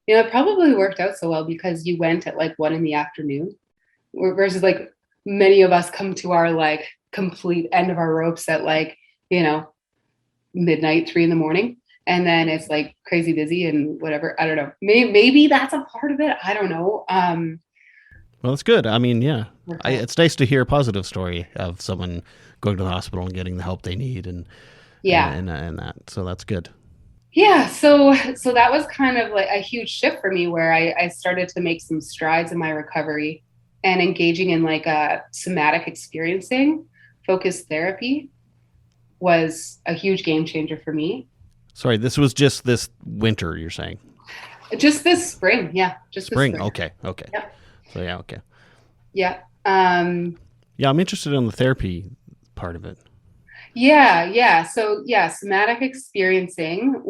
it probably worked out so well because you went at like 1 PM, versus like many of us come to our like complete end of our ropes at like, midnight, 3 AM. And then it's like crazy busy and whatever. I don't know. Maybe that's a part of it. I don't know. Well, that's good. I mean, yeah, it's nice to hear a positive story of someone going to the hospital and getting the help they need, and that. So that's good. Yeah. So that was kind of like a huge shift for me, where I started to make some strides in my recovery and engaging in like a somatic experiencing focused therapy was a huge game changer for me. Sorry, this was just this winter, you're saying? Just this spring. Yeah. Just spring. This spring. Okay. Yeah. So yeah, okay. Yeah. Yeah, I'm interested in the therapy part of it. Yeah. So yeah, somatic experiencing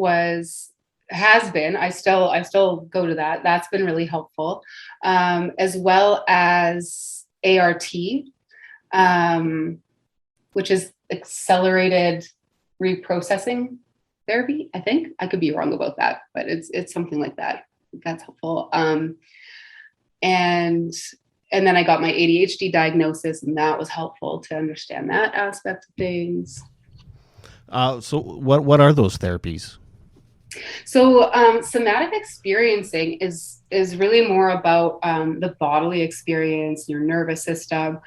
has been. I still go to that. That's been really helpful, as well as ART, which is accelerated reprocessing therapy. I think I could be wrong about that, but it's something like that. That's helpful. And then I got my ADHD diagnosis, and that was helpful to understand that aspect of things. So what are those therapies? So somatic experiencing is really more about the bodily experience, your nervous system,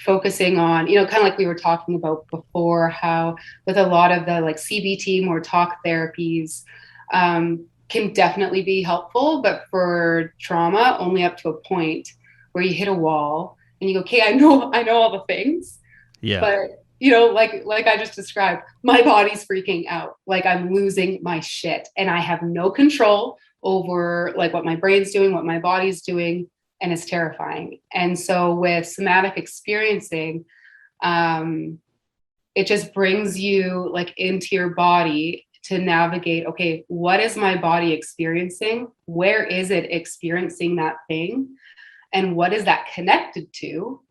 focusing on, kind of like we were talking about before, how with a lot of the like CBT, more talk therapies, can definitely be helpful, but for trauma, only up to a point where you hit a wall and you go, okay, I know all the things. Yeah. But like I just described, my body's freaking out. Like I'm losing my shit and I have no control over like what my brain's doing, what my body's doing, and it's terrifying. And so with somatic experiencing, it just brings you like into your body to navigate, okay, what is my body experiencing? Where is it experiencing that thing? And what is that connected to?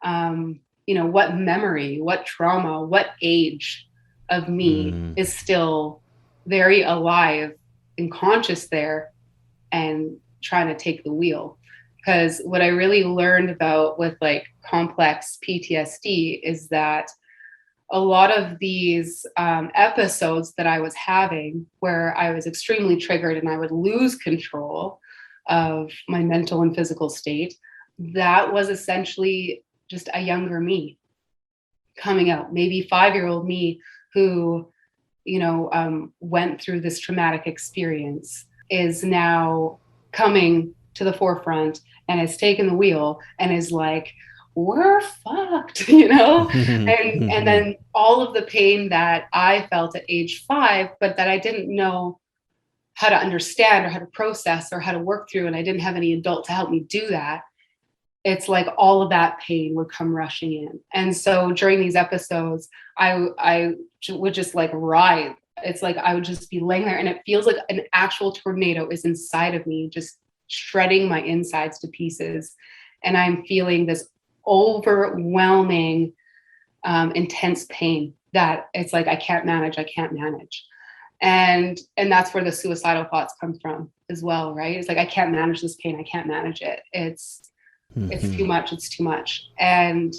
What memory, what trauma, what age of me is still very alive and conscious there and trying to take the wheel. Because what I really learned about with like complex PTSD is that a lot of these episodes that I was having where I was extremely triggered and I would lose control of my mental and physical state, that was essentially just a younger me coming out, maybe 5-year-old me who, went through this traumatic experience is now coming to the forefront and has taken the wheel and is like, we're fucked, and then all of the pain that I felt at age 5, but that I didn't know how to understand or how to process or how to work through, and I didn't have any adult to help me do that, it's like all of that pain would come rushing in. And so during these episodes, I would just like writhe. It's like I would just be laying there and it feels like an actual tornado is inside of me, just shredding my insides to pieces. And I'm feeling this overwhelming, intense pain that it's like I can't manage. And that's where the suicidal thoughts come from as well, right? It's like I can't manage this pain. I can't manage it. It's too much. It's too much. And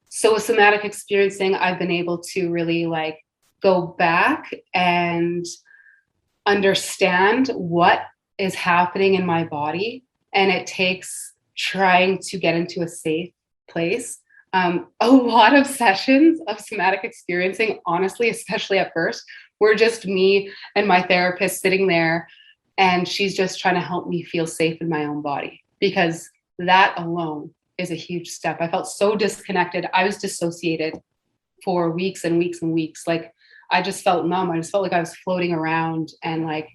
so with somatic experiencing, I've been able to really like go back and understand what is happening in my body. And it takes trying to get into a safe place. A lot of sessions of somatic experiencing, honestly, especially at first, were just me and my therapist sitting there, and she's just trying to help me feel safe in my own body, because that alone is a huge step. I felt so disconnected. I was dissociated for weeks and weeks and weeks. Like I just felt numb. I just felt like I was floating around and like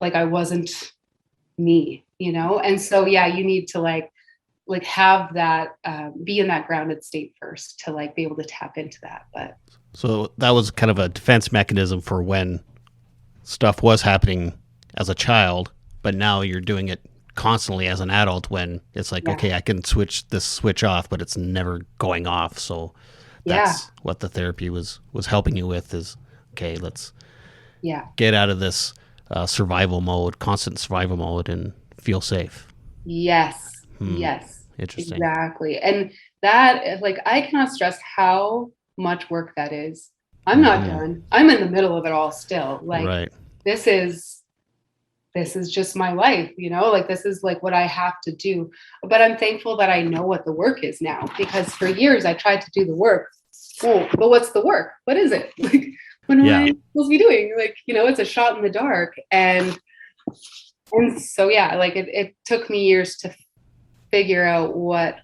I wasn't me, you know? And so, yeah, you need to like have that, be in that grounded state first to like be able to tap into that. But so that was kind of a defense mechanism for when stuff was happening as a child, but now you're doing it constantly as an adult when it's like, okay, I can switch this switch off, but it's never going off. So that's what the therapy was helping you with is, okay, let's get out of this constant survival mode and feel safe. Yes. Yes. Interesting. Exactly. And that, like, I cannot stress how much work that is. I'm not done. I'm in the middle of it all still. Like, this is just my life, you know, like this is like what I have to do. But I'm thankful that I know what the work is now, because for years I tried to do the work. Oh, but what's the work? What is it? Like, what am I supposed to be doing? Like, you know, it's a shot in the dark. And so, yeah, like it took me years to figure out what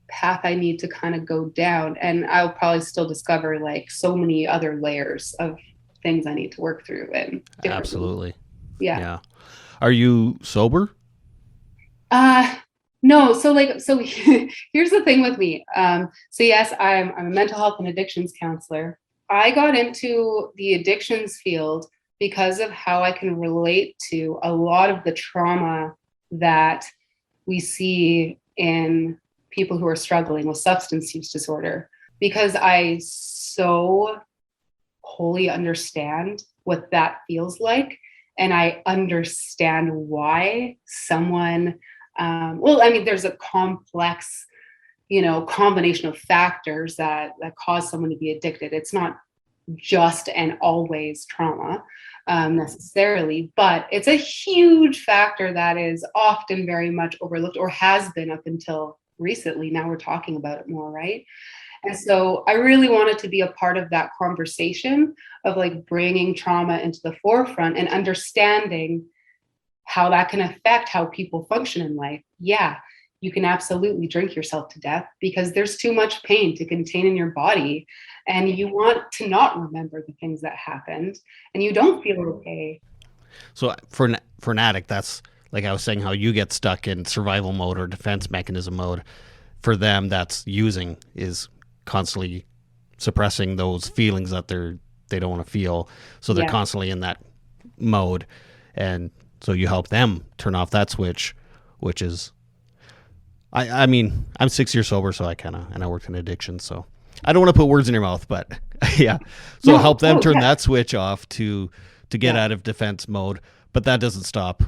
path I need to kind of go down. And I'll probably still discover like so many other layers of things I need to work through. And absolutely. Yeah. Are you sober? No. So here's the thing with me. So yes, I'm a mental health and addictions counselor. I got into the addictions field because of how I can relate to a lot of the trauma that we see in people who are struggling with substance use disorder, because I so wholly understand what that feels like. And I understand why someone, there's a complex, combination of factors that cause someone to be addicted. It's not just and always trauma necessarily, but it's a huge factor that is often very much overlooked, or has been up until recently. Now we're talking about it more, right? And so I really wanted to be a part of that conversation of like bringing trauma into the forefront and understanding how that can affect how people function in life. Yeah, you can absolutely drink yourself to death because there's too much pain to contain in your body, and you want to not remember the things that happened, and you don't feel okay. So for an addict, that's like I was saying, how you get stuck in survival mode or defense mechanism mode. For them, that's using is constantly suppressing those feelings that they don't want to feel. So they're constantly in that mode. And so you help them turn off that switch, which is, I mean, I'm 6 years sober, so and I worked in addiction. So I don't want to put words in your mouth, but yeah. So help them turn that switch off to get out of defense mode, but that doesn't stop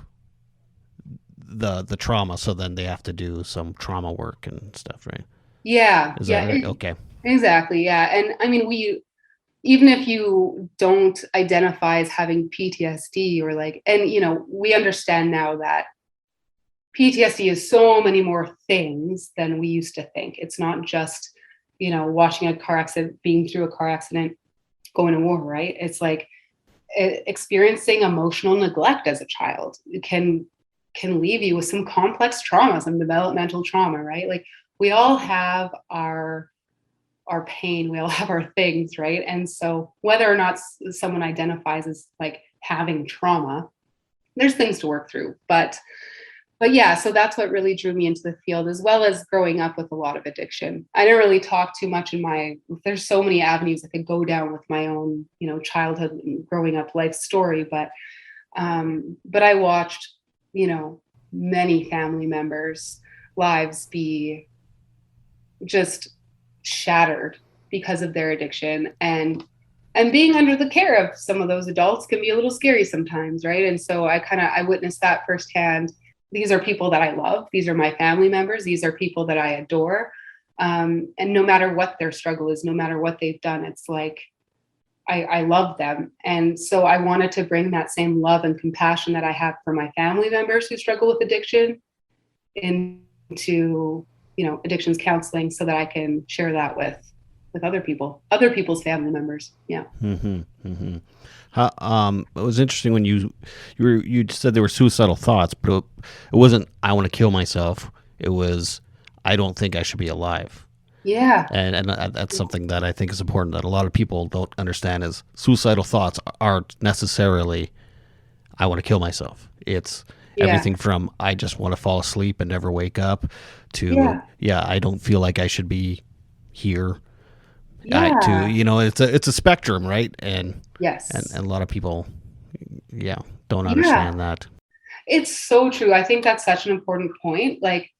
the trauma. So then they have to do some trauma work and stuff, right? Yeah. Is that right? Okay. Exactly. Yeah. And I mean, even if you don't identify as having PTSD or we understand now that PTSD is so many more things than we used to think. It's not just, watching a car accident, being through a car accident, going to war, right? It's like experiencing emotional neglect as a child can leave you with some complex trauma, some developmental trauma, right? Like we all have our pain, we all have our things, right? And so whether or not someone identifies as like having trauma, there's things to work through. But yeah, so that's what really drew me into the field, as well as growing up with a lot of addiction. I didn't really talk too much there's so many avenues I could go down with my own, childhood and growing up life story. But I watched, many family members' lives be just shattered because of their addiction, and being under the care of some of those adults can be a little scary sometimes, right? And so I witnessed that firsthand. These are people that I love. These are my family members. These are people that I adore. And no matter what their struggle is, no matter what they've done, it's like, I love them. And so I wanted to bring that same love and compassion that I have for my family members who struggle with addiction into, addictions counseling, so that I can share that with other people's family members. Yeah. Mm-hmm, mm-hmm. It was interesting when you said there were suicidal thoughts, but it wasn't, I want to kill myself. It was, I don't think I should be alive. Yeah. And that's something that I think is important, that a lot of people don't understand, is suicidal thoughts aren't necessarily, I want to kill myself. It's everything from, I just want to fall asleep and never wake up, to, I don't feel like I should be here. It's a spectrum, right? And yes, and a lot of people don't understand that. It's so true. I think that's such an important point. Like,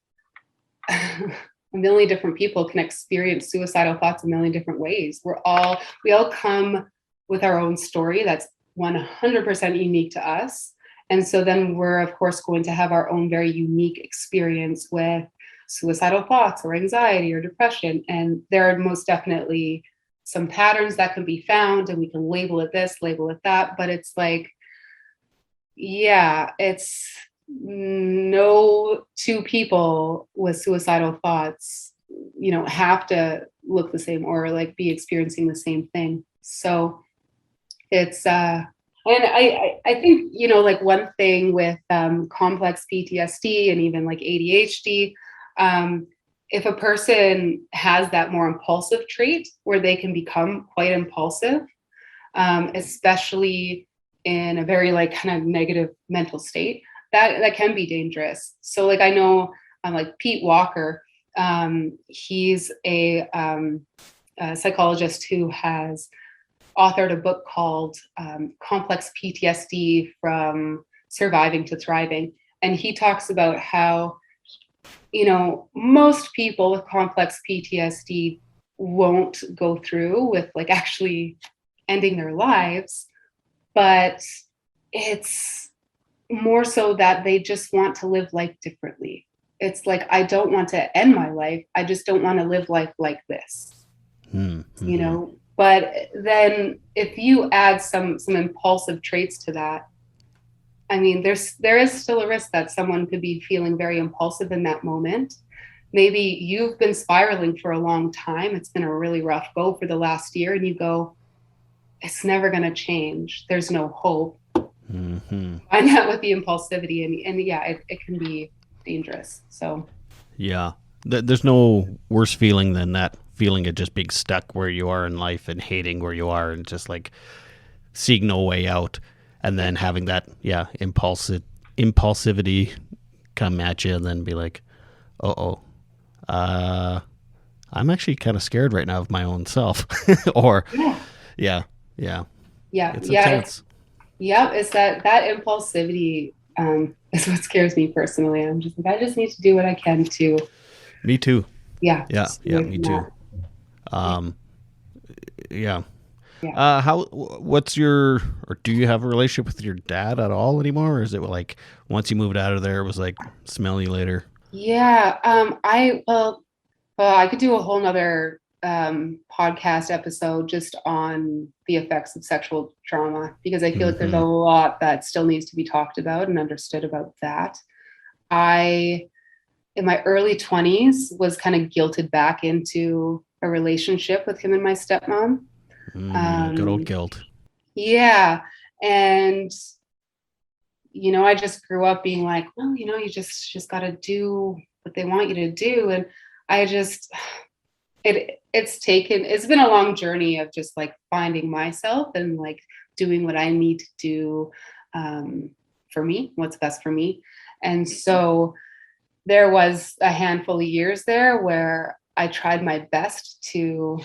a million different people can experience suicidal thoughts a million different ways. We all come with our own story that's 100% unique to us, and so then we're of course going to have our own very unique experience with suicidal thoughts or anxiety or depression. And there are most definitely some patterns that can be found, and we can label it this, label it that, but it's like, it's no two people with suicidal thoughts, have to look the same or like be experiencing the same thing. So it's, and I think, like one thing with complex PTSD and even like ADHD, if a person has that more impulsive trait where they can become quite impulsive, especially in a very like kind of negative mental state, that can be dangerous. So like I know like Pete Walker, he's a psychologist who has authored a book called Complex PTSD from Surviving to Thriving. And he talks about how most people with complex PTSD won't go through with like actually ending their lives, but it's more so that they just want to live life differently. It's like, I don't want to end my life. I just don't want to live life like this, but then if you add some impulsive traits to that, I mean, there is still a risk that someone could be feeling very impulsive in that moment. Maybe you've been spiraling for a long time. It's been a really rough go for the last year, and you go, it's never going to change. There's no hope. Mm-hmm. Find that with the impulsivity, and it can be dangerous. So there's no worse feeling than that feeling of just being stuck where you are in life and hating where you are and just like seeing no way out. And then having that, impulsivity come at you, and then be like, I'm actually kind of scared right now of my own self. Or, it's intense. It's that impulsivity is what scares me personally. I'm just like, I just need to do what I can to. Me too. Yeah, me too. Do you have a relationship with your dad at all anymore? Or is it like once you moved out of there, it was like smell you later? Yeah. I could do a whole nother podcast episode just on the effects of sexual trauma, because I feel like there's a lot that still needs to be talked about and understood about that. I, in my early 20s, was kind of guilted back into a relationship with him and my stepmom. Good old guilt. Yeah. And, I just grew up being like, well, you just got to do what they want you to do. And I just, it's been a long journey of just like finding myself and like doing what I need to do for me, what's best for me. And so there was a handful of years there where I tried my best to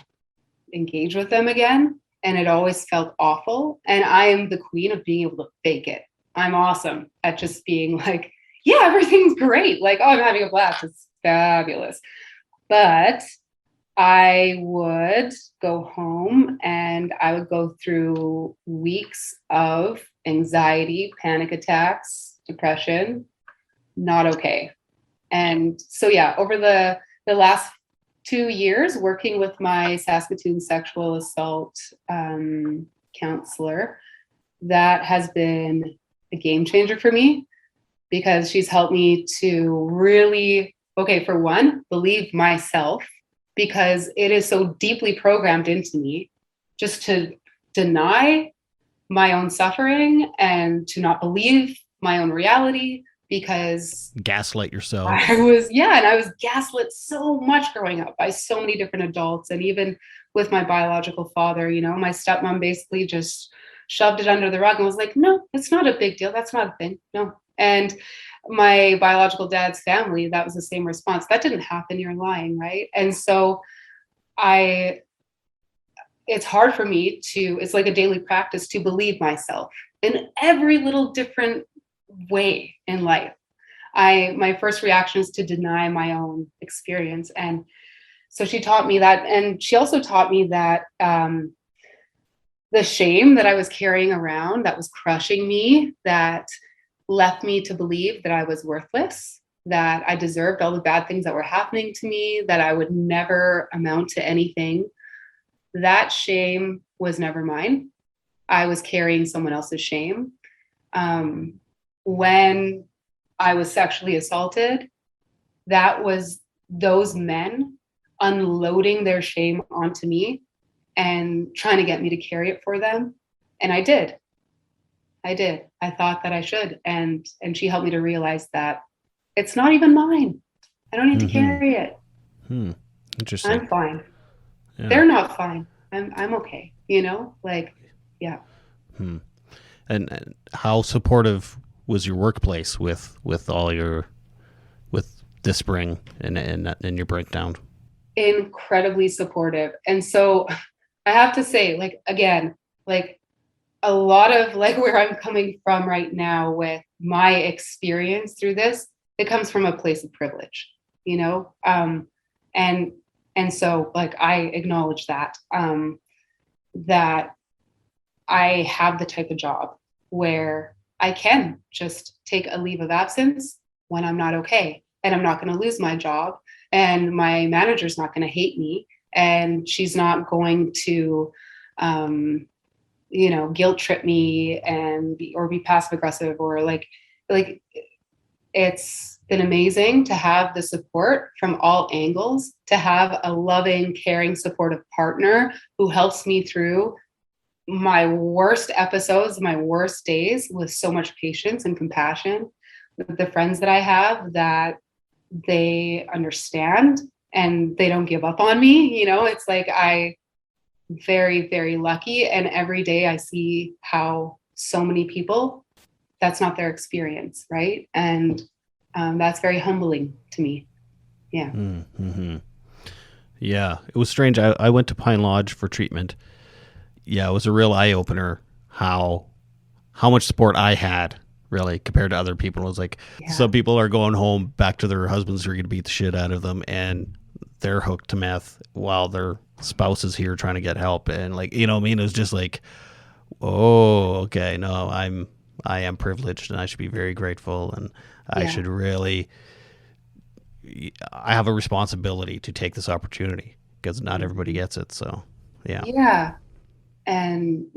engage with them again, and it always felt awful. And I am the queen of being able to fake it. I'm awesome at just being like, yeah, everything's great. Like, oh, I'm having a blast. It's fabulous. But I would go home and I would go through weeks of anxiety, panic attacks, depression, not okay. And so, yeah, over the last 2 years working with my Saskatoon sexual assault counselor, that has been a game changer for me because she's helped me to really, okay, for one, believe myself, because it is so deeply programmed into me just to deny my own suffering and to not believe my own reality, because Gaslight yourself. I was gaslit so much growing up by so many different adults. And even with my biological father, my stepmom basically just shoved it under the rug and was like, no, it's not a big deal. That's not a thing. No. And my biological dad's family, that was the same response. That didn't happen. You're lying, right? And so it's hard for me it's like a daily practice to believe myself in every little different way in life. My first reaction is to deny my own experience. And so she taught me that. And she also taught me that the shame that I was carrying around, that was crushing me, that left me to believe that I was worthless, that I deserved all the bad things that were happening to me, that I would never amount to anything. That shame was never mine. I was carrying someone else's shame. When I was sexually assaulted, that was those men unloading their shame onto me and trying to get me to carry it for them. And I did. I thought that I should. And she helped me to realize that it's not even mine. I don't need to carry it. Interesting. I'm fine. Yeah. They're not fine. I'm okay. Yeah. And how supportive was your workplace with this spring and your breakdown? Incredibly supportive. And so I have to say, again, a lot of where I'm coming from right now with my experience through this, it comes from a place of privilege, and so I acknowledge that, that I have the type of job where I can just take a leave of absence when I'm not okay, and I'm not going to lose my job, and my manager's not going to hate me, and she's not going to, guilt trip me and be passive aggressive or it's been amazing to have the support from all angles, to have a loving, caring, supportive partner who helps me through my worst episodes, my worst days with so much patience and compassion. The friends that I have, that they understand and they don't give up on me. It's I very, very lucky. And every day I see how so many people, that's not their experience. Right. And that's very humbling to me. Yeah. Mm-hmm. Yeah. It was strange. I went to Pine Lodge for treatment. Yeah. It was a real eye opener how much support I had, really, compared to other people. It was some people are going home back to their husbands who are going to beat the shit out of them, and they're hooked to meth while their spouse is here trying to get help. And it was just oh, okay, no, I am privileged and I should be very grateful, and I should really, I have a responsibility to take this opportunity because not everybody gets it. So yeah. And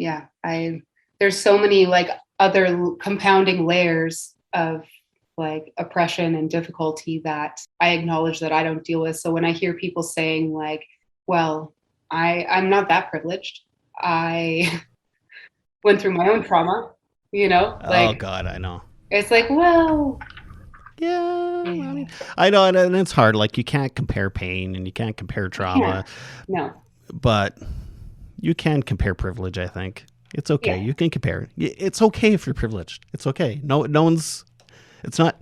there's so many other compounding layers of oppression and difficulty that I acknowledge that I don't deal with. So when I hear people saying well, I'm not that privileged, I went through my own trauma, oh God, I know. It's well, yeah. I know, and it's hard. You can't compare pain and you can't compare trauma. No. But you can compare privilege, I think. It's okay. Yeah. You can compare. It's okay if you're privileged. It's okay. No one's. It's not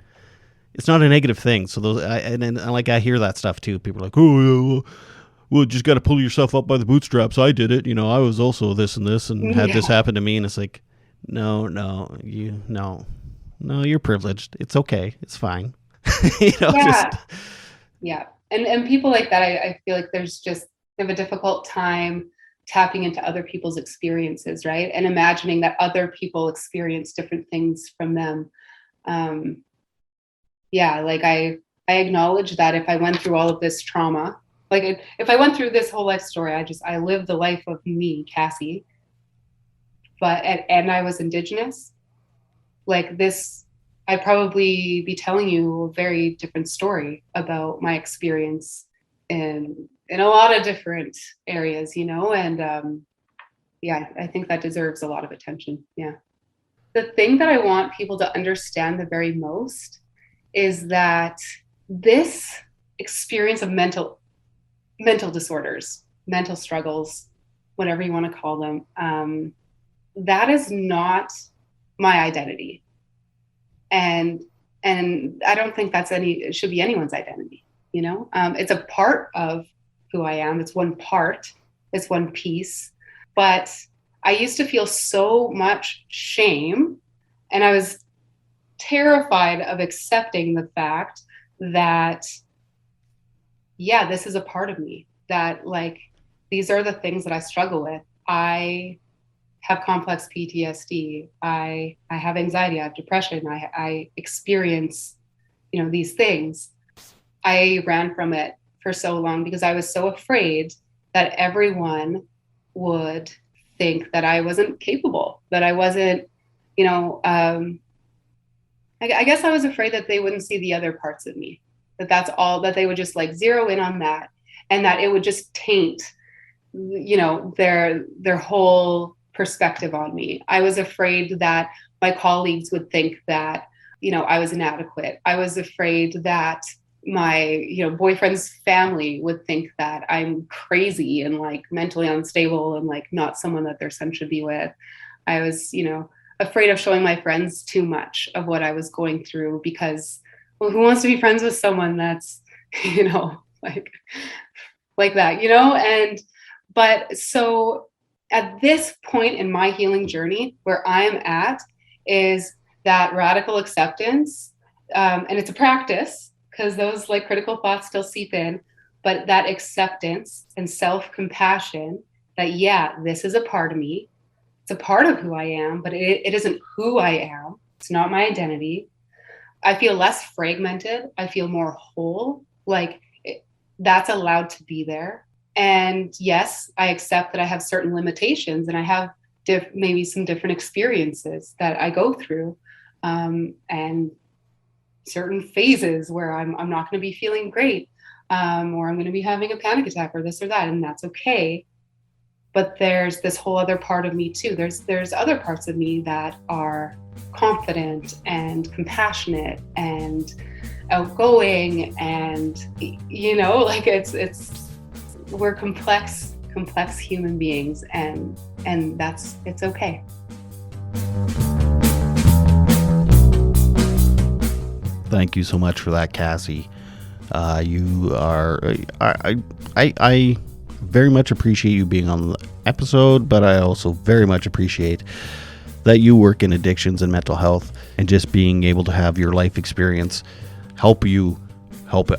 a negative thing. So those and like I hear that stuff too. People are like, oh, well, just got to pull yourself up by the bootstraps. I did it. I was also this and this and had this happen to me. And it's like, no, you're privileged. It's okay. It's fine. Yeah. And people like that, I feel like they have a difficult time tapping into other people's experiences, right? And imagining that other people experience different things from them. Like I acknowledge that if I went through all of this trauma, like if I went through this whole life story, I lived the life of me, Cassie, and I was Indigenous, like this, I'd probably be telling you a very different story about my experience in a lot of different areas, and I think that deserves a lot of attention. Yeah. The thing that I want people to understand the very most is that this experience of mental disorders, mental struggles, whatever you want to call them, that is not my identity. And I don't think it should be anyone's identity, it's a part of who I am. It's one part, it's one piece. But I used to feel so much shame, and I was terrified of accepting the fact that, this is a part of me, that like, these are the things that I struggle with. I have complex PTSD. I have anxiety. I have depression. I experience, these things. I ran from it for so long because I was so afraid that everyone would think that I wasn't capable, that I wasn't, I guess I was afraid that they wouldn't see the other parts of me, that's all, that they would just like zero in on that, and that it would just taint, their whole perspective on me. I was afraid that my colleagues would think that, I was inadequate. I was afraid that my, boyfriend's family would think that I'm crazy and like mentally unstable and like not someone that their son should be with. I was, afraid of showing my friends too much of what I was going through because, well, who wants to be friends with someone that's, like that, but so at this point in my healing journey, where I am at is that radical acceptance. And it's a practice because those like critical thoughts still seep in, but that acceptance and self-compassion that, this is a part of me. It's a part of who I am, but it isn't who I am. It's not my identity. I feel less fragmented. I feel more whole. That's allowed to be there. And yes, I accept that I have certain limitations and I have maybe some different experiences that I go through, and certain phases where I'm not going to be feeling great, or I'm going to be having a panic attack or this or that, and that's okay. But there's this whole other part of me too. There's other parts of me that are confident and compassionate and outgoing, and we're complex human beings, and it's okay. Thank you so much for that, Cassie. You are I very much appreciate you being on the episode, but I also very much appreciate that you work in addictions and mental health, and just being able to have your life experience help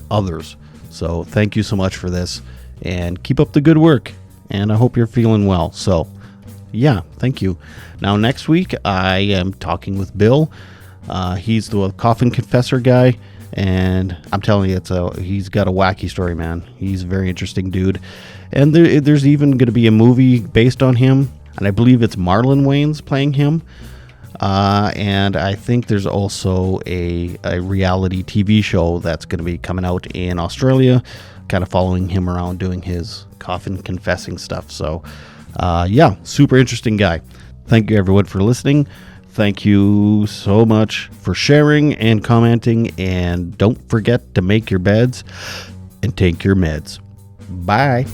others. So thank you so much for this, and keep up the good work, and I hope you're feeling well. So thank you. Now next week I am talking with Bill. He's the coffin confessor guy, and I'm telling you, he's got a wacky story, man. He's a very interesting dude, and there's even going to be a movie based on him, and I believe it's Marlon Wayans playing him. And I think there's also a reality TV show that's going to be coming out in Australia, kind of following him around doing his coffin confessing stuff. So, super interesting guy. Thank you, everyone, for listening. Thank you so much for sharing and commenting. And don't forget to make your beds and take your meds. Bye.